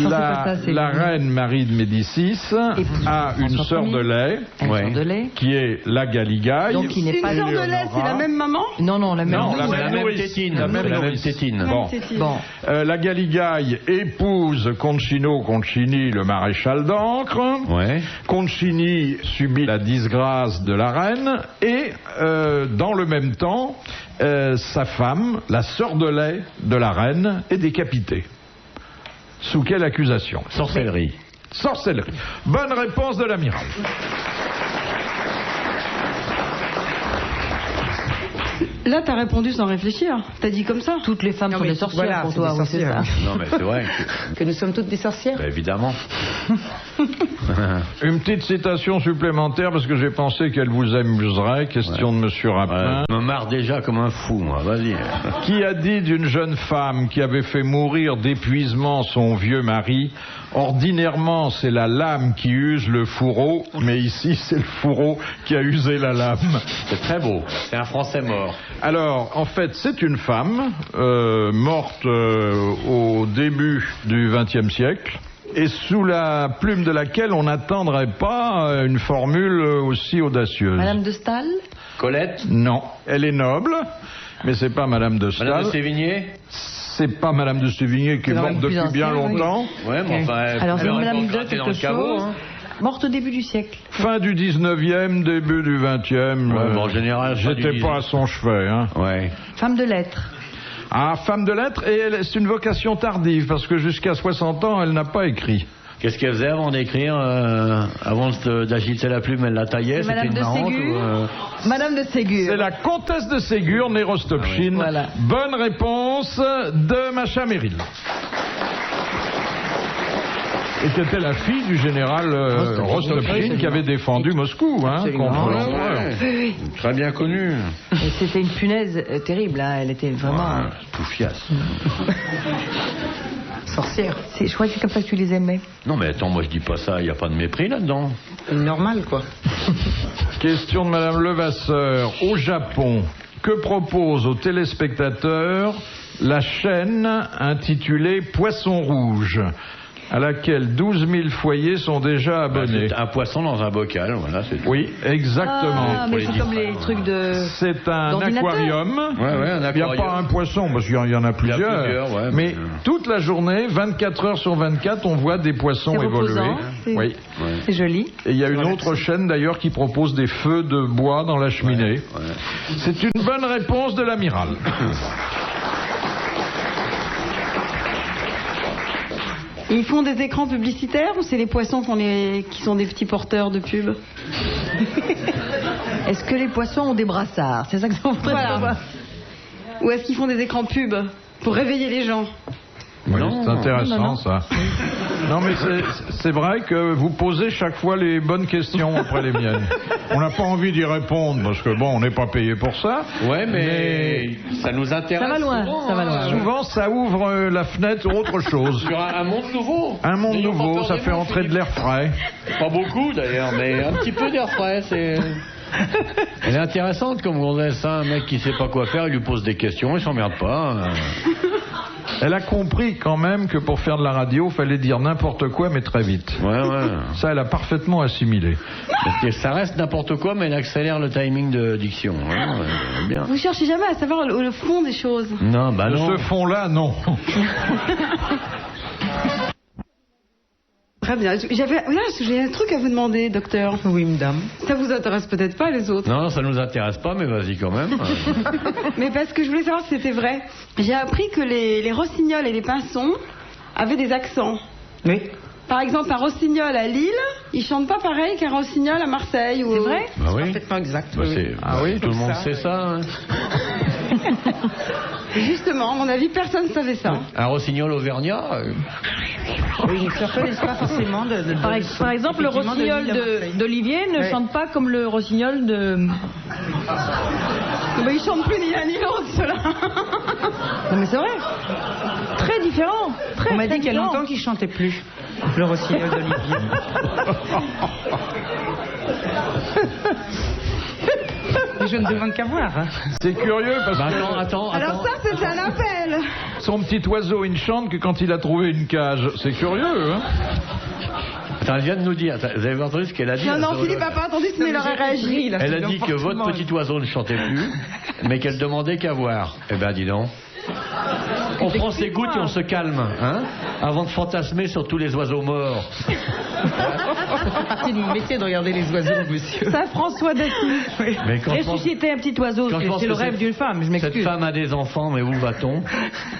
S3: pas ça, c'est
S1: La
S3: lui.
S1: reine Marie de Médicis a une
S3: François
S1: sœur de
S3: Ier.
S1: lait
S3: Un
S2: Ouais.
S3: sort de lait.
S1: qui est la Galigai.
S3: Donc il n'est
S4: une
S3: pas
S4: sœur de lait, c'est la même maman?
S3: Non, non, la même.
S1: Non, la
S2: C'est
S1: même
S2: la même
S1: nourrice.
S2: tétine.
S1: La même
S2: C'est la même
S1: nourrice.
S2: tétine.
S1: Bon.
S3: Bon,
S1: La Galigai épouse Concino Concini, le maréchal d'Ancre.
S2: Ouais.
S1: Concini subit la disgrâce de la reine et dans le même temps, sa femme, la sœur de lait de la reine, est décapitée. Sous quelle accusation?
S2: Sorcellerie.
S1: Sorcellerie. Bonne réponse de l'amiral.
S4: Là, t'as répondu sans réfléchir. T'as dit comme ça.
S3: toutes les femmes
S5: Non,
S3: sont
S5: mais
S3: des sorcières
S5: voilà,
S3: pour
S5: c'est
S3: toi,
S5: des
S3: oui, c'est ça.
S5: sorcières.
S2: Non, mais c'est vrai.
S5: Que nous sommes toutes des sorcières.
S2: Bah, évidemment.
S1: Une petite citation supplémentaire parce que j'ai pensé qu'elle vous amuserait. Question de Monsieur Rapin.
S2: Je me marre déjà comme un fou, moi. Vas-y.
S1: Qui a dit d'une jeune femme qui avait fait mourir d'épuisement son vieux mari: ordinairement, c'est la lame qui use le fourreau, mais ici, c'est le fourreau qui a usé la lame.
S2: C'est très beau. C'est un Français mort.
S1: Alors, en fait, c'est une femme morte au début du XXe siècle, et sous la plume de laquelle on n'attendrait pas une formule aussi audacieuse.
S3: Madame de Staël?
S2: Colette?
S1: Non, elle est noble, mais c'est pas Madame de Staël.
S2: Madame de Sévigné?
S1: C'est pas Madame de Sévigné qui est morte depuis bien longtemps.
S2: Ouais, mais enfin,
S3: alors c'est Madame de quelque chose. Morte au début du siècle.
S1: Fin du 19e, début du 20e.
S2: Ouais, en général,
S1: j'étais pas à son chevet. Hein.
S2: Ouais.
S3: Femme de lettres.
S1: Ah, femme de lettres, et c'est une vocation tardive, parce que jusqu'à 60 ans, elle n'a pas écrit.
S2: Qu'est-ce qu'elle faisait avant d'écrire avant d'agiter la plume, elle la taillait?
S3: Madame
S2: une
S3: de
S2: marrante,
S3: Ségur. Madame de Ségur.
S1: C'est la comtesse de Ségur, née Rostopchine.
S3: Ah oui. Voilà.
S1: Bonne réponse de Macha Merrill. Et c'était la fille du général Rostopchine qui avait défendu Moscou contre l'empereur.
S3: Oui.
S2: Très bien connue.
S3: Et c'était une punaise terrible, hein. Elle était vraiment...
S2: Poufiasse.
S5: Sorcière.
S3: Je crois que c'est comme ça que tu les aimais.
S2: Non mais attends, moi je dis pas ça, il n'y a pas de mépris là-dedans.
S5: Normal, quoi.
S1: Question de Madame Levasseur. Au Japon, que propose aux téléspectateurs la chaîne intitulée Poisson Rouge, à laquelle 12 000 foyers sont déjà abonnés?
S2: Un poisson dans un bocal, voilà, c'est tout.
S1: Oui, exactement.
S3: Ah, mais c'est comme les trucs de...
S1: C'est un aquarium.
S2: Ouais, un aquarium.
S1: Il n'y a pas un poisson, parce qu'il y en a plusieurs.
S2: Ouais,
S1: mais toute la journée, 24 heures sur 24, on voit des poissons évoluer. Oui.
S3: C'est joli.
S1: Et il y a une autre chaîne d'ailleurs qui propose des feux de bois dans la cheminée. Ouais. C'est une bonne réponse de l'amiral.
S4: Ils font des écrans publicitaires ou c'est les poissons qui sont des petits porteurs de pub?
S3: Est-ce que les poissons ont des brassards? C'est ça que ça voudrait savoir.
S4: Ou est-ce qu'ils font des écrans pub pour réveiller les gens?
S1: Oui, c'est intéressant ça. Non mais c'est vrai que vous posez chaque fois les bonnes questions après les miennes. On n'a pas envie d'y répondre parce que bon, on n'est pas payé pour ça.
S2: Ouais, mais ça nous intéresse.
S3: Ça va loin.
S2: Souvent,
S3: ça va loin.
S1: Souvent, ça ouvre la fenêtre sur autre chose.
S2: Sur un monde nouveau.
S1: Un monde nouveau, ça fait entrer de l'air frais.
S2: Pas beaucoup d'ailleurs, mais un petit peu d'air frais, c'est... Elle est intéressante comme on laisse un mec qui sait pas quoi faire, il lui pose des questions, il s'emmerde pas.
S1: Elle a compris quand même que pour faire de la radio, il fallait dire n'importe quoi mais très vite.
S2: Ouais.
S1: Ça, elle a parfaitement assimilé.
S2: Parce que ça reste n'importe quoi, mais elle accélère le timing de diction. Bien.
S4: Vous cherchez jamais à savoir le fond des choses.
S2: Non, bah non.
S1: De ce fond-là, non.
S4: Très bien. J'ai un truc à vous demander, docteur.
S5: Oui, madame.
S4: Ça vous intéresse peut-être pas, les autres?
S2: Non, ça nous intéresse pas, mais vas-y quand même.
S4: Mais parce que je voulais savoir si c'était vrai. J'ai appris que les rossignols et les pinsons avaient des accents.
S5: Oui.
S4: Par exemple, un rossignol à Lille, il chante pas pareil qu'un rossignol à Marseille.
S3: C'est vrai?
S2: Bah oui.
S5: Parfaitement exact.
S2: Bah, tout le monde sait ça. Hein.
S4: Justement, à mon avis, personne ne savait ça.
S2: Un rossignol auvergnat
S5: Oui, ils ne se reconnaissent pas forcément de
S3: par exemple, le rossignol d'Olivier ne chante pas comme le rossignol de...
S4: Bah, ils chantent plus ni l'un ni l'autre, ceux-là.
S3: Non mais c'est vrai. Très différent.
S5: On m'a dit qu'il y a longtemps qu'il ne chantait plus, le rossignol d'Olivier. Je ne demande qu'à voir. Hein.
S1: C'est curieux parce que...
S2: Attends.
S4: Alors ça, c'est un appel.
S1: Son petit oiseau, il ne chante que quand il a trouvé une cage. C'est curieux, hein?
S2: Attends, elle vient de nous dire, vous avez entendu ce qu'elle a dit?
S4: Non, Philippe n'a pas entendu, sinon il aurait réagi.
S2: Elle a dit que votre petit oiseau ne chantait plus, mais qu'elle demandait qu'à voir. Eh ben, dis donc. On prend ses gouttes et on se calme, hein, avant de fantasmer sur tous les oiseaux morts.
S5: C'est partie de mon métier de regarder les oiseaux, monsieur.
S3: Ça, François Dacy.
S5: Oui.
S3: Ressusciter un petit oiseau, c'est le rêve d'une femme, je m'excuse.
S2: Cette femme a des enfants, mais où va-t-on?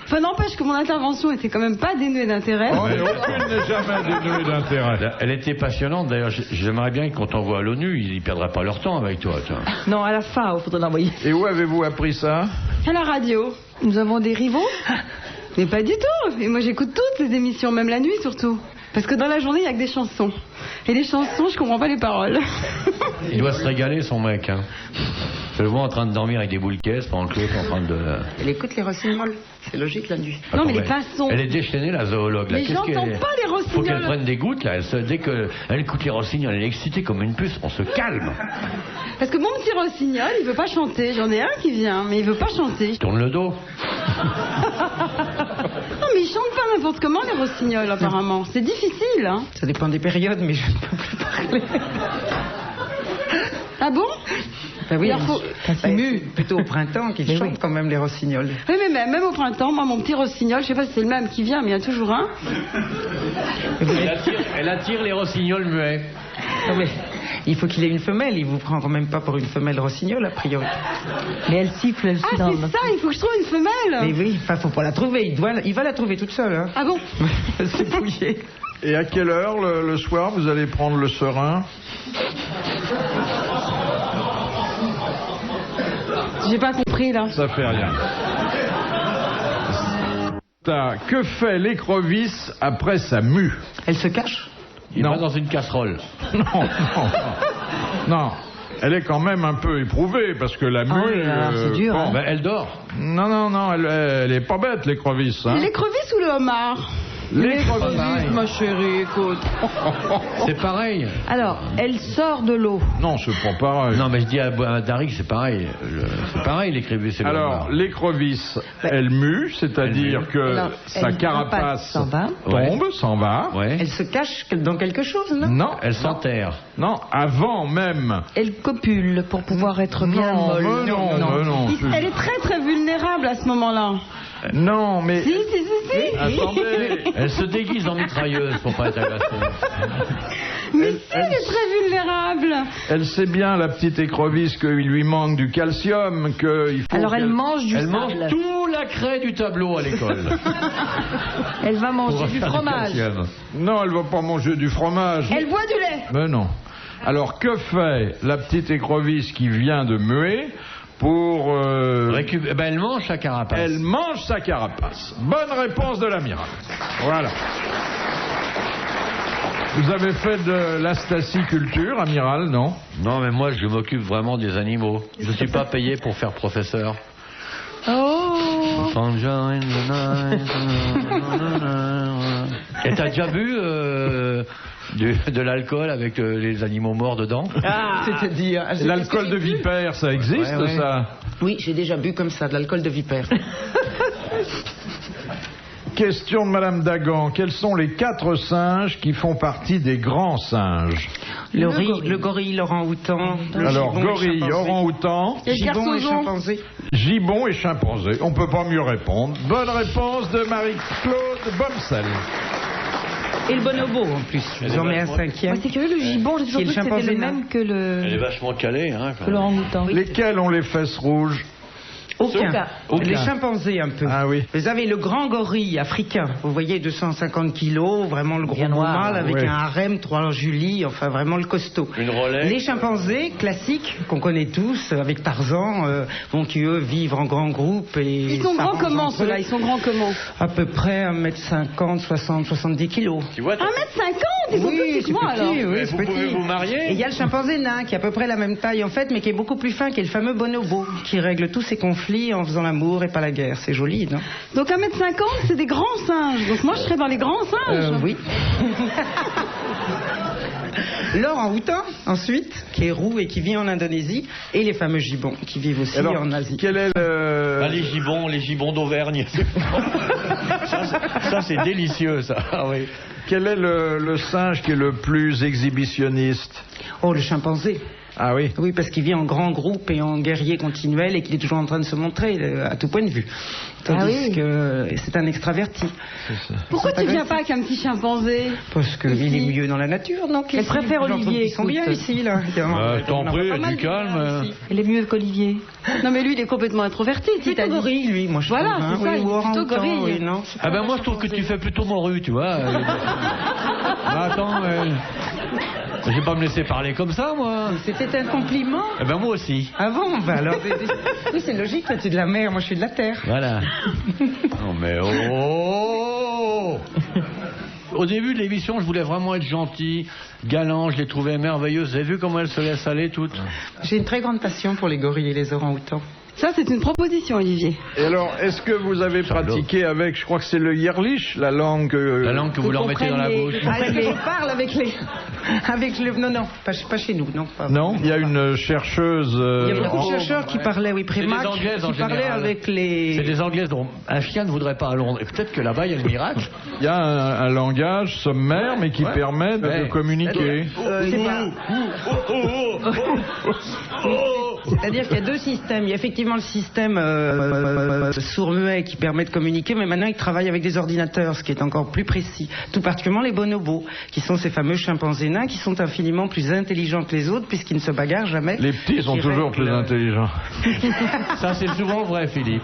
S4: Enfin, n'empêche que mon intervention était quand même pas dénuée d'intérêt.
S1: Oh, mais aucune n'est jamais dénuée d'intérêt.
S2: Elle était passionnante, d'ailleurs. J'aimerais bien qu'on t'envoie à l'ONU, ils ne perdraient pas leur temps avec toi. Toi.
S3: Non, à la FAO, il faudrait l'envoyer.
S1: Et où avez-vous appris ça?
S4: À la radio. Nous avons des rivaux? Mais pas du tout. Et moi, j'écoute toutes les émissions, même la nuit surtout. Parce que dans la journée, il n'y a que des chansons. Et les chansons, je comprends pas les paroles.
S2: Il doit se régaler, son mec. Hein. Je le vois en train de dormir avec des boules caisses pendant que l'autre est en train de...
S5: Elle écoute les rossignols. C'est logique la nuit.
S4: Non, mais les
S2: elle-
S4: façons.
S2: Elle est déchaînée, la zoologue. Là.
S4: Mais j'entends pas les
S2: Faut qu'elle
S4: rossignols.
S2: prenne des gouttes, là. Dès qu'elle écoute les rossignols, elle est excitée comme une puce. On se calme.
S4: Parce que mon petit rossignol, il veut pas chanter. J'en ai un qui vient, mais il veut pas chanter.
S2: Tourne le dos.
S4: Non, mais ils chantent pas n'importe comment, les rossignols, apparemment. C'est difficile, hein.
S5: Ça dépend des périodes, mais je ne peux plus parler.
S4: Ah bon?
S5: Ben oui,
S4: Alors, faut-
S5: c'est plutôt au printemps qu'ils chantent quand même les rossignols.
S4: Oui, mais même au printemps, moi, mon petit rossignol, je sais pas si c'est le même qui vient, mais il y en a toujours un.
S2: Elle attire les rossignols muets.
S5: Non, mais il faut qu'il ait une femelle. Il vous prend quand même pas pour une femelle rossignol, a priori.
S3: Mais elle siffle, elle
S4: Ah,
S3: aussi dans
S4: c'est ça, il faut que je trouve une femelle.
S5: Mais oui, enfin, faut pas la trouver. Il va la trouver toute seule. Hein.
S4: Ah bon?
S5: C'est bouillé.
S1: Et à quelle heure le soir vous allez prendre le serein?
S4: J'ai pas compris, là.
S1: Ça fait rien. Que fait l'écrevisse après sa mue?
S5: Elle se cache.
S2: Il
S1: Non.
S2: va dans une casserole.
S1: Non. Non. Elle est quand même un peu éprouvée parce que la mue.
S3: Ah oui, alors, c'est dur, hein.
S2: Ben, elle dort.
S1: Non, elle est pas bête l'écrevisse. Hein.
S4: L'écrevisse ou le homard?
S1: L'écrevisse.
S5: Ma chérie, écoute.
S2: C'est pareil.
S3: Alors, elle sort de l'eau.
S1: Non, c'est pas pareil.
S2: Non, mais je dis à Darik, c'est pareil. C'est pareil, l'écrivain, c'est le
S1: Alors,
S2: homard.
S1: l'écrevisse, elle mue, c'est-à-dire que
S3: Alors,
S1: sa
S3: elle
S1: carapace
S3: s'en va.
S1: tombe, s'en va.
S2: Ouais.
S5: Elle se cache dans quelque chose, non?
S1: Non,
S2: Elle s'enterre.
S1: non, avant même.
S3: Elle copule pour pouvoir être bien
S1: Non,
S3: molle.
S1: mais non.
S4: Elle est très très vulnérable à ce moment-là.
S1: Non, mais
S4: Si, si, si, si.
S1: attendez.
S2: Elle se déguise en mitrailleuse pour pas être agressée.
S4: Mais si, elle est très vulnérable.
S1: Elle sait bien, la petite écrevisse, qu'il lui manque du calcium, qu'il faut.
S3: Alors elle
S1: qu'elle-
S3: mange du
S2: Elle mange
S3: sable.
S2: tout la craie du tableau à l'école.
S3: Elle va
S2: Pour
S3: manger du
S2: faire
S3: fromage.
S2: calcium.
S1: Non, elle va pas manger du fromage.
S4: Elle boit du lait.
S1: Mais non. Alors que fait la petite écrevisse qui vient de muer pour
S2: Elle mange sa carapace.
S1: Elle mange sa carapace. Bonne réponse de l'amiral. Voilà. Vous avez fait de l'astaciculture, amiral, non?
S2: Non, mais moi, je m'occupe vraiment des animaux. Je suis pas payé pour faire professeur.
S3: Oh.
S2: Sunshine in the night. Et t'as déjà bu de l'alcool avec les animaux morts dedans?
S5: C'est-à-dire.
S1: L'alcool de vipère, ça existe,
S2: Ouais.
S1: ça?
S5: Oui, j'ai déjà bu comme ça, de l'alcool de vipère.
S1: Question de Madame Dagan. Quels sont les 4 singes qui font partie des grands singes?
S5: Le gorille, l'orang-outan. le
S1: Alors,
S5: gibbon, le
S1: gorille,
S5: chimpanzé.
S1: orang-outan,
S4: Et le
S5: Gibbon et
S4: carsozon.
S5: chimpanzé.
S1: gibbon et chimpanzé. On peut pas mieux répondre. Bonne réponse de Marie-Claude Bomsel.
S5: Et le bonobo en plus. J'en mets un cinquième.
S3: Ouais, c'est curieux, le gibbon, j'ai toujours
S5: Qui est
S3: cru
S5: le
S3: que c'était
S5: chimpanzé
S3: le
S5: nain.
S3: même que
S2: Elle est
S3: le
S2: vachement calée, hein. quand même.
S3: orang-outan.
S1: Lesquels ont les fesses rouges?
S5: Aucun.
S1: Aucun.
S5: Les chimpanzés un peu.
S1: Ah oui.
S5: Vous avez le grand gorille africain. Vous voyez, 250 kilos, vraiment le gros
S3: Bien noir,
S5: mâle avec
S1: ouais.
S5: un harem, 3 Julie, enfin vraiment le costaud.
S2: Une Rolex.
S5: Les chimpanzés classiques qu'on connaît tous, avec Tarzan, bon, qui eux vivent en grands groupes et.
S4: Ils sont grands
S5: s'arrangent
S4: comment,
S5: entre eux.
S4: ceux-là? Ils sont grands comment?
S5: À peu près 1m50, 60, 70 kilos.
S2: Tu vois,
S4: 1m50. Ils sont plus petits que moi, alors.
S5: oui,
S2: mais
S5: c'est
S2: vous pouvez
S5: petit.
S2: vous marier.
S5: Et il y a le chimpanzé nain qui est à peu près la même taille en fait, mais qui est beaucoup plus fin, qui est le fameux bonobo, qui règle tous ses conflits en faisant l'amour et pas la guerre. C'est joli, non?
S4: Donc 1m50, c'est des grands singes. Donc moi, je serais dans les grands singes.
S5: Oui. L'orang-outan, ensuite, qui est roux et qui vit en Indonésie, et les fameux gibbons qui vivent aussi
S1: Alors,
S5: en Asie.
S1: quel est le...
S2: Ah, les gibbons d'Auvergne. ça, c'est délicieux, ça. Ah, oui.
S1: Quel est le singe qui est le plus exhibitionniste?
S5: Oh, le chimpanzé.
S1: Ah oui.
S5: Oui, parce qu'il vit en grand groupe et en guerrier continuel et qu'il est toujours en train de se montrer à tout point de vue. Tandis
S3: oui.
S5: que c'est un extraverti.
S4: Pourquoi tu viens pas avec un petit chimpanzé?
S5: Parce qu'il est mieux dans la nature, donc.
S3: Elle
S5: ici.
S3: préfère
S5: Les gens
S3: Olivier,
S5: Ils sont bien
S3: écoute.
S5: ici, là.
S2: Je t'en
S5: On en
S2: prie,
S5: voit pas mal
S2: du calme.
S5: ici.
S3: Elle est mieux qu'Olivier.
S4: Non, mais lui, il est complètement introverti,
S5: Plutôt
S4: Titanie.
S5: gorille, lui, moi je
S4: Voilà,
S5: trouve.
S4: c'est ça, il est
S5: ou
S4: plutôt
S5: orang-outan,
S4: gorille.
S5: oui, non.
S2: Ah ben moi je trouve que tu fais plutôt morue, tu vois. Ah, attends, je vais pas me laisser parler comme ça, moi.
S5: C'était un compliment.
S2: Eh ben moi aussi.
S5: Ah bon, bah alors. Oui, c'est logique, toi tu es de la mer, moi je suis de la terre.
S2: Voilà. Non mais oh Au début de l'émission, je voulais vraiment être gentil, galant, je les trouvais merveilleuses. Vous avez vu comment elles se laissent aller toutes?
S5: J'ai une très grande passion pour les gorilles et les orang-outans.
S4: Ça, c'est une proposition, Olivier.
S1: Et alors, est-ce que vous avez pratiqué avec, je crois que c'est le Yirlich, la langue...
S2: La langue que vous leur mettez dans la bouche.
S5: Est-ce que je parle avec les... Non, pas chez nous, non. Pas
S1: Non, il y a une chercheuse...
S5: Il y a beaucoup de chercheurs qui parlaient, oui, Prémac, qui parlaient avec les...
S2: C'est des Anglaises dont un chien ne voudrait pas à Londres. Et peut-être que là-bas, il y a le miracle.
S1: Il y a un langage sommaire, mais qui permet de communiquer.
S5: C'est-à-dire qu'il y a deux systèmes. Il y a effectivement le système sourd-muet qui permet de communiquer, mais maintenant ils travaillent avec des ordinateurs, ce qui est encore plus précis. Tout particulièrement les bonobos, qui sont ces fameux chimpanzés nains, qui sont infiniment plus intelligents que les autres, puisqu'ils ne se bagarrent jamais.
S1: Les petits sont toujours plus intelligents.
S2: Ça, c'est souvent vrai, Philippe.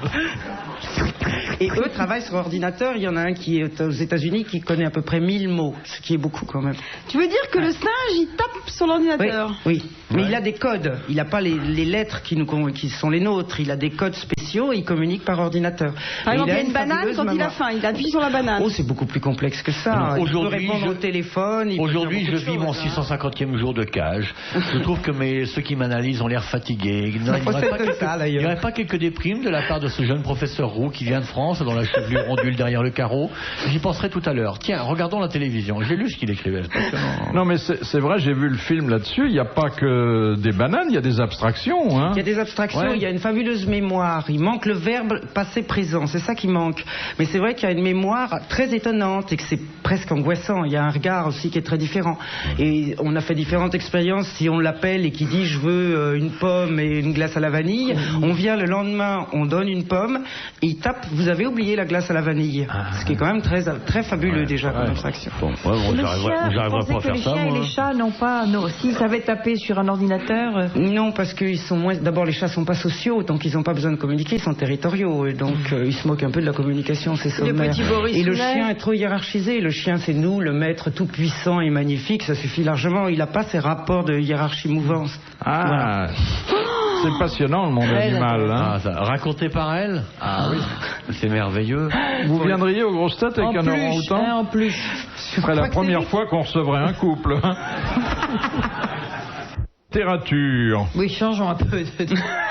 S5: Et eux travaillent sur ordinateur. Il y en a un qui est aux États-Unis qui connaît à peu près 1000 mots, ce qui est beaucoup quand même.
S4: Tu veux dire que le singe, il tape sur l'ordinateur?
S5: Oui. Mais il a des codes. Il n'a pas les lettres qui sont les nôtres. Il a des codes spéciaux et il communique par ordinateur.
S4: Par exemple, il y a une banane, quand il a faim, il appuie sur la banane.
S5: Oh, c'est beaucoup plus complexe que ça. Il peut répondre au téléphone.
S2: Aujourd'hui, je vis mon 650e jour de cage. Je trouve que ceux qui m'analysent ont l'air fatigués. Il n'y aurait pas quelques déprimes de la part de ce jeune professeur Roux qui vient de France, dont la chevelure ondule derrière le carreau. J'y penserai tout à l'heure. Tiens, regardons la télévision. J'ai lu ce qu'il écrivait.
S1: Non, mais c'est vrai, j'ai vu le film là-dessus. Il n'y a pas que des bananes, il y a des abstractions. Hein.
S5: Il y a des abstractions, il y a une fabuleuse mémoire. Il manque le verbe passé-présent, c'est ça qui manque. Mais c'est vrai qu'il y a une mémoire très étonnante et que c'est presque angoissant. Il y a un regard aussi qui est très différent. Et on a fait différentes expériences. Si on l'appelle et qu'il dit je veux une pomme et une glace à la vanille, on vient le lendemain, on donne une pomme, et il tape, vous avez oublié la glace à la vanille. Ce qui est quand même très, très fabuleux déjà comme abstraction.
S2: Bon, j'arriverai pas à faire ça.
S3: Les chiens et les chats n'ont pas... Non, s'ils savaient taper sur un ordinateur...
S5: Non, parce qu'ils sont moins... D'abord, les chats sont pas sociaux, donc ils n'ont pas besoin de communiquer, ils sont territoriaux. Et donc, ils se moquent un peu de la communication, c'est sommaire. Et le chien est trop hiérarchisé. Le chien, c'est nous, le maître tout puissant et magnifique, ça suffit largement. Il n'a pas ces rapports de hiérarchie mouvance.
S1: Ah, voilà. C'est passionnant le monde animal. Hein.
S2: Raconté par elle. Ah oui, c'est merveilleux.
S1: Vous viendriez aux grosses têtes avec un orang-outan
S3: en plus.
S1: Ce serait la première fois qu'on recevrait un couple. Hein. Littérature.
S3: Oui, changeons un peu.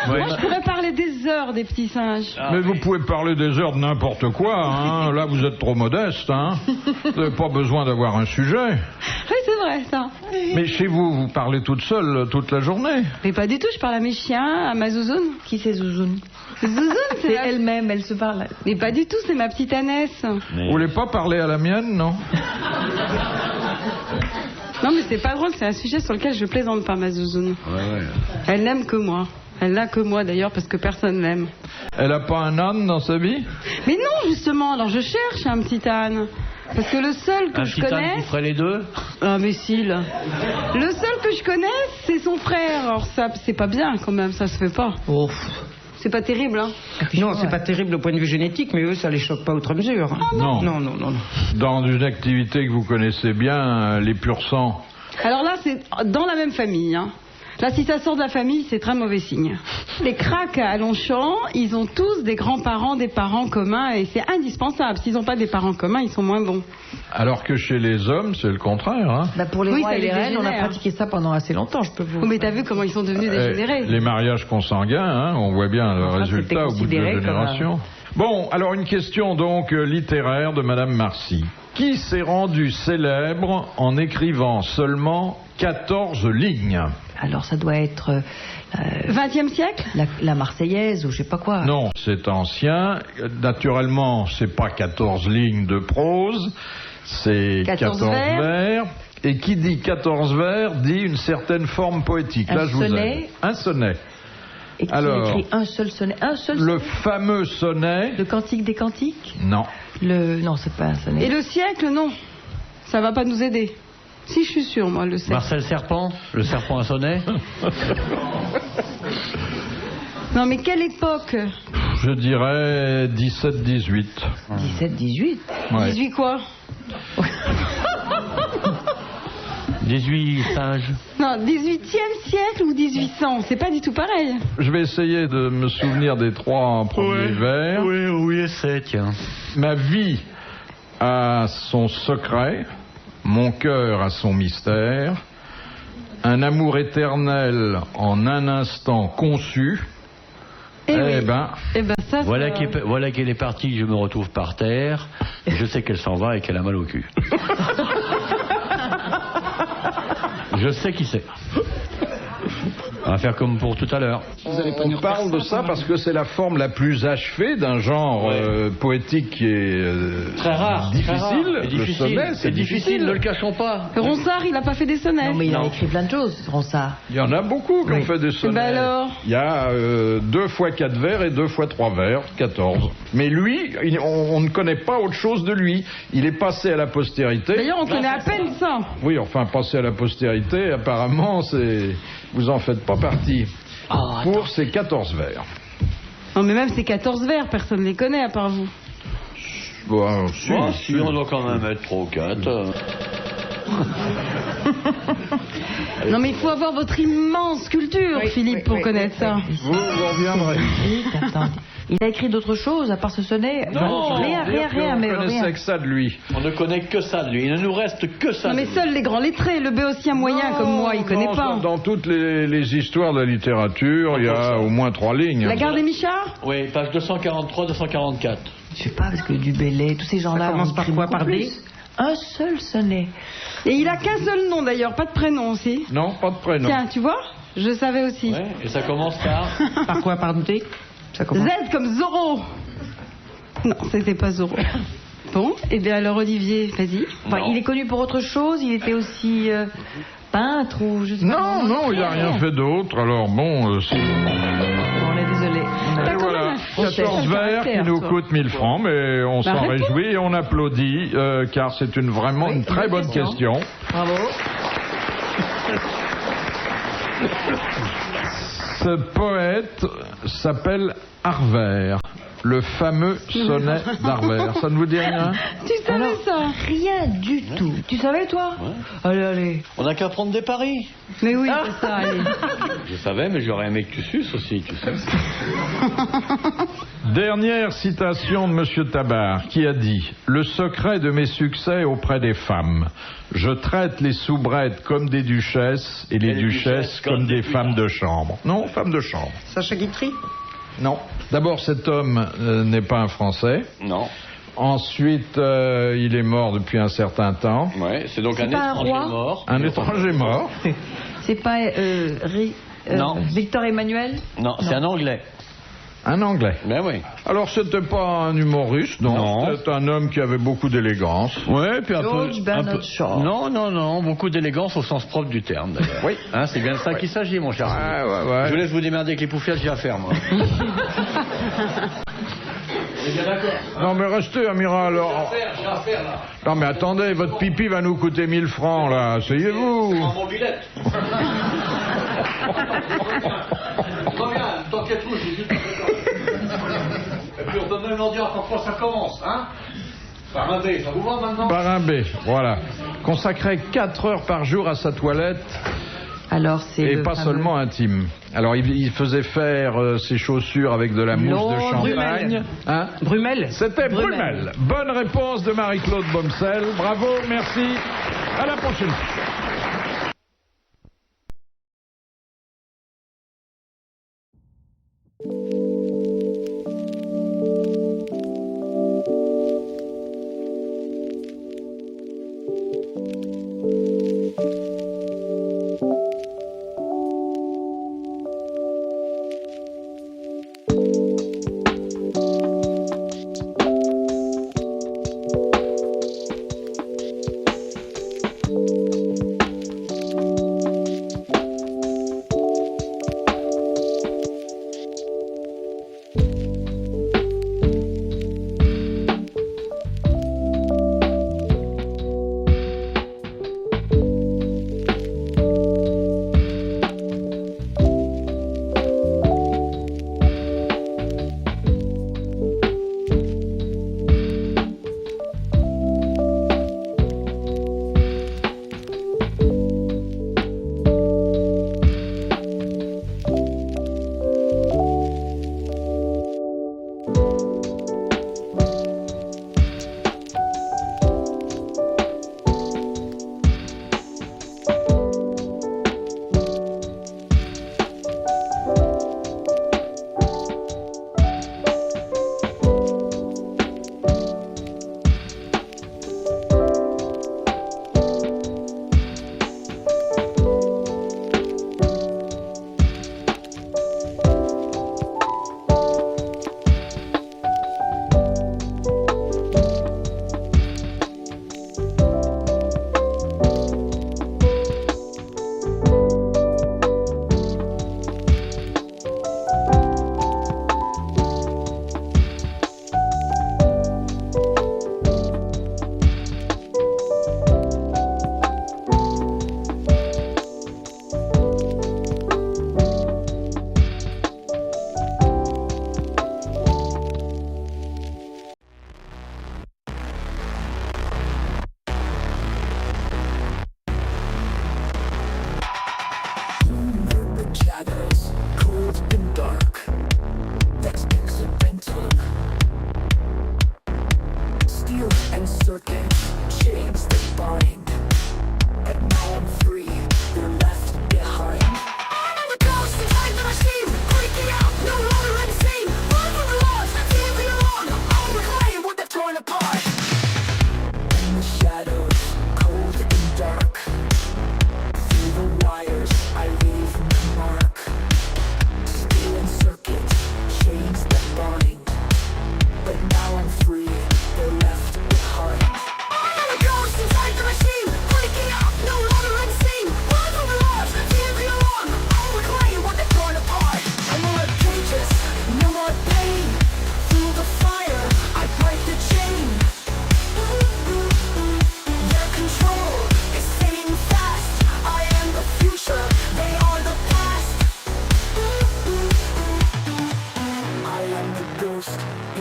S4: Moi, je pourrais parler des heures des petits singes.
S1: Mais vous pouvez parler des heures de n'importe quoi. Hein. Là, vous êtes trop modeste. Hein. Vous n'avez pas besoin d'avoir un sujet.
S4: Oui, c'est vrai, ça.
S1: Mais chez vous, vous parlez toute seule toute la journée.
S4: Mais pas du tout, je parle à mes chiens, à ma zouzoune.
S3: Qui c'est Zouzoune?
S4: Zouzoune,
S3: c'est elle-même, elle se parle.
S4: Mais pas du tout, c'est ma petite Annès.
S1: Vous voulez pas parler à la mienne, non?
S4: Non, mais c'est pas drôle, c'est un sujet sur lequel je plaisante pas, ma zouzoune.
S2: Ouais.
S4: Elle n'aime que moi. Elle n'a que moi d'ailleurs parce que personne l'aime.
S1: Elle a pas un âne dans sa vie?
S4: Mais non, justement, alors je cherche un petit âne. Parce que le seul que je connais... Un petit
S2: âne qui ferait les deux?
S4: Ah, mais si, là. Le seul que je connais, c'est son frère. Alors ça, c'est pas bien quand même, ça se fait pas.
S3: Oh.
S4: C'est pas terrible, hein?
S5: Non, c'est pas terrible au point de vue génétique, mais eux, ça les choque pas outre mesure.
S4: Ah,
S1: non.
S5: Non.
S1: Dans une activité que vous connaissez bien, les pur sang.
S4: Alors là, c'est dans la même famille, hein. Là, si ça sort de la famille, c'est très mauvais signe. Les craques à Longchamp, ils ont tous des grands-parents, des parents communs, et c'est indispensable. S'ils n'ont pas des parents communs, ils sont moins bons.
S1: Alors que chez les hommes, c'est le contraire. Hein.
S3: Bah pour les
S4: oui,
S3: rois et les reines, on a
S4: dégénère.
S3: pratiqué ça pendant assez longtemps, je peux vous...
S4: Oh, mais t'as vu comment ils sont devenus dégénérés?
S1: Les mariages consanguins, hein, on voit bien le résultat au bout de 2 générations. Bon, alors une question donc littéraire de Madame Marcy. Qui s'est rendu célèbre en écrivant seulement 14 lignes?
S3: Alors ça doit être
S4: 20e siècle?
S3: la Marseillaise ou je sais pas quoi.
S1: Non, c'est ancien. Naturellement, c'est pas 14 lignes de prose, c'est 14 vers. Et qui dit 14 vers dit une certaine forme poétique.
S3: Un
S1: là, je vous
S3: sonnet.
S1: aide. Un sonnet.
S3: Et qui
S1: Alors,
S3: écrit un seul sonnet?
S1: Le fameux sonnet.
S3: Le Cantique des Cantiques?
S1: Non.
S3: Non, c'est pas un sonnet.
S4: Et le siècle, non. Ça va pas nous aider. Si, je suis sûre, moi, le siècle.
S2: Marcel Serpent? Le serpent à sonnet?
S4: Non, mais quelle époque?
S1: Je dirais 17-18.
S3: 17-18?
S1: Ouais.
S4: 18 quoi?
S2: 18 singes.
S4: Non, 18e siècle ou 1800? C'est pas du tout pareil.
S1: Je vais essayer de me souvenir des 3 premiers vers.
S2: Oui, essaie, tiens.
S1: Ma vie a son secret, mon cœur a son mystère, un amour éternel en un instant conçu.
S4: Eh
S1: ben,
S4: ça,
S2: Voilà qu'elle est partie, je me retrouve par terre, et je sais qu'elle s'en va et qu'elle a mal au cul. Je sais qui c'est. On va faire comme pour tout à l'heure.
S1: on parle de ça parce que c'est la forme la plus achevée d'un genre poétique qui est
S2: Très rare.
S1: difficile.
S2: Le
S1: sonnet, c'est difficile.
S2: ne le cachons pas.
S4: Ronsard, il a pas fait des sonnets.
S3: Non, mais il a écrit plein de choses, Ronsard.
S1: Il y en a beaucoup qui ont fait des sonnets.
S4: Ben alors
S1: Il y a 2 fois 4 vers et 2 fois 3 vers, 14. Mais lui, on ne connaît pas autre chose de lui. Il est passé à la postérité.
S4: D'ailleurs, on connaît à peine ça.
S1: Oui, enfin, passé à la postérité, apparemment, vous en faites pas partie. Pour ces 14 vers.
S4: Non, mais même ces 14 vers, personne ne les connaît à part vous.
S1: Bon,
S2: Si, on doit quand même être 3 ou 4.
S4: Non, mais il faut avoir votre immense culture, Philippe, pour connaître ça.
S1: Vous reviendrez.
S3: Vite, attends. Il a écrit d'autres choses à part ce sonnet?
S2: Non,
S3: rien,
S1: On
S3: mais
S1: connaissait
S3: rien.
S1: que ça de lui.
S2: On ne connaît que ça de lui. Il ne nous reste que ça.
S4: Non,
S2: de
S4: mais
S2: lui.
S4: seuls les grands lettrés, le béotien moyen comme moi, il connaît
S1: Non,
S4: pas.
S1: Dans toutes les histoires de la littérature, il y a au moins 3 lignes.
S4: La gare des Michards?
S2: Oui, page 243, 244.
S3: Je sais pas, parce que du Bellay, tous ces gens-là.
S5: Ça commence
S3: ont
S5: par
S3: écrit
S5: quoi,
S3: beaucoup
S5: par
S3: plus.
S5: D?
S3: Un seul sonnet.
S4: Et il a qu'un seul nom d'ailleurs, pas de prénom aussi.
S1: Non, pas de prénom.
S4: Tiens, tu vois, je savais aussi.
S2: Ouais, et ça commence par.
S5: Par quoi, par D? Ça commence.
S4: Z comme Zorro. Non, c'était pas Zorro. Bon, et bien alors Olivier, vas-y.
S3: Enfin, il est connu pour autre chose. Il était aussi peintre ou je sais pas.
S1: Non, il n'a rien fait d'autre. Alors bon,
S3: On est désolé.
S4: T'as
S1: et
S4: quand
S1: voilà,
S4: même un
S1: 14 vers qui nous
S4: toi.
S1: coûtent 1000 francs, mais on s'en
S4: réponds.
S1: réjouit et on applaudit, car c'est vraiment une très bonne question.
S3: Bravo.
S1: Ce poète s'appelle Harvert, le fameux sonnet d'Harvert. Ça ne vous dit rien?
S4: Tu savais ça?
S3: Rien du tout. Tu savais, toi? Allez.
S2: On n'a qu'à prendre des paris.
S4: Mais oui, c'est ça, allez.
S2: Je savais, mais j'aurais aimé que tu suces aussi, tu sais.
S1: Dernière citation de Monsieur Tabar, qui a dit « Le secret de mes succès auprès des femmes. Je traite les soubrettes comme des duchesses et les duchesses comme des femmes de chambre. » Non, femmes de chambre.
S5: Sacha Guitry?
S1: Non. D'abord, cet homme n'est pas un Français.
S2: Non.
S1: Ensuite, il est mort depuis un certain temps.
S2: Ouais, c'est donc
S3: C'est
S2: un
S3: pas un
S2: étranger
S3: roi
S2: mort.
S1: Un étranger mort.
S3: C'est pas
S2: Non.
S3: Victor Emmanuel?
S2: Non, c'est un anglais.
S1: Un Anglais.
S2: Ben oui.
S1: Alors, c'était pas un humoriste, non.
S2: Non.
S1: C'était un homme qui avait beaucoup d'élégance.
S2: Ouais, puis un
S3: George
S2: peu.
S3: Bernard Shaw.
S2: Non, beaucoup d'élégance au sens propre du terme, d'ailleurs.
S1: Oui.
S2: Hein, c'est bien de ça qu'il s'agit, mon cher.
S1: Ouais.
S2: Je vous laisse vous démerder avec les pouffiages, j'ai à faire, moi. Vous êtes bien d'accord?
S1: Non, mais restez, amiral.
S2: J'ai à faire, là.
S1: Non, mais attendez, votre pipi va nous coûter 1000 francs, là. Asseyez-vous.
S2: Prends mon billet. Reviens, t'inquiète pas, j'ai juste. Et puis on peut même leur dire quand ça commence, hein? Par un B, ça vous va maintenant?
S1: Par un B, voilà. Consacrait 4 heures par jour à sa toilette.
S3: Alors, c'est.
S1: Et
S3: le
S1: pas
S3: fameux-
S1: seulement intime. Alors, il faisait faire ses chaussures avec de la mousse de
S3: Non,
S1: champagne. Hein?
S5: Brumel?
S1: C'était Brumel. Bonne réponse de Marie-Claude Bomsel. Bravo, merci. À la prochaine.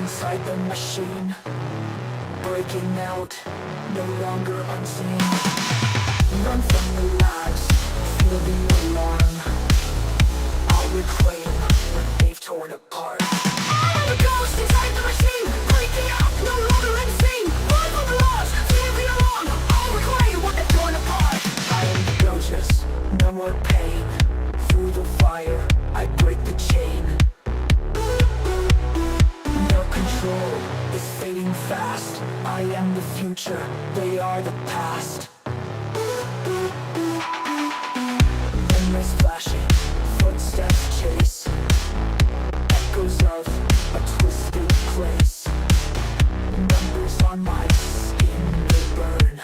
S6: inside the machine, breaking out, no longer unseen. Run from the lies, feel the alarm. I'll reclaim what they've torn apart. I am a ghost inside the machine, breaking out, no longer unseen. Run from the lies, feel the alarm. I'll reclaim what they've torn apart. I am the ghost, no more pain. Through the fire, I break the chain. No control, it's fading fast. I am the future, they are the past. Memories flashing, footsteps chase. Echoes of a twisted place. Numbers on my skin, they burn.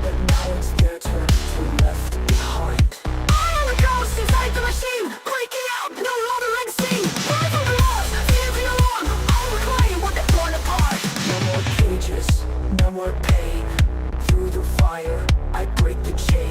S6: But now it's their turn to be left behind. I am a ghost inside the machine, breaking out, no longer unseen. Run from the laws, fear the alarm. I'll reclaim what they've torn apart. No more cages, no more pain. Through the fire, I break the chain.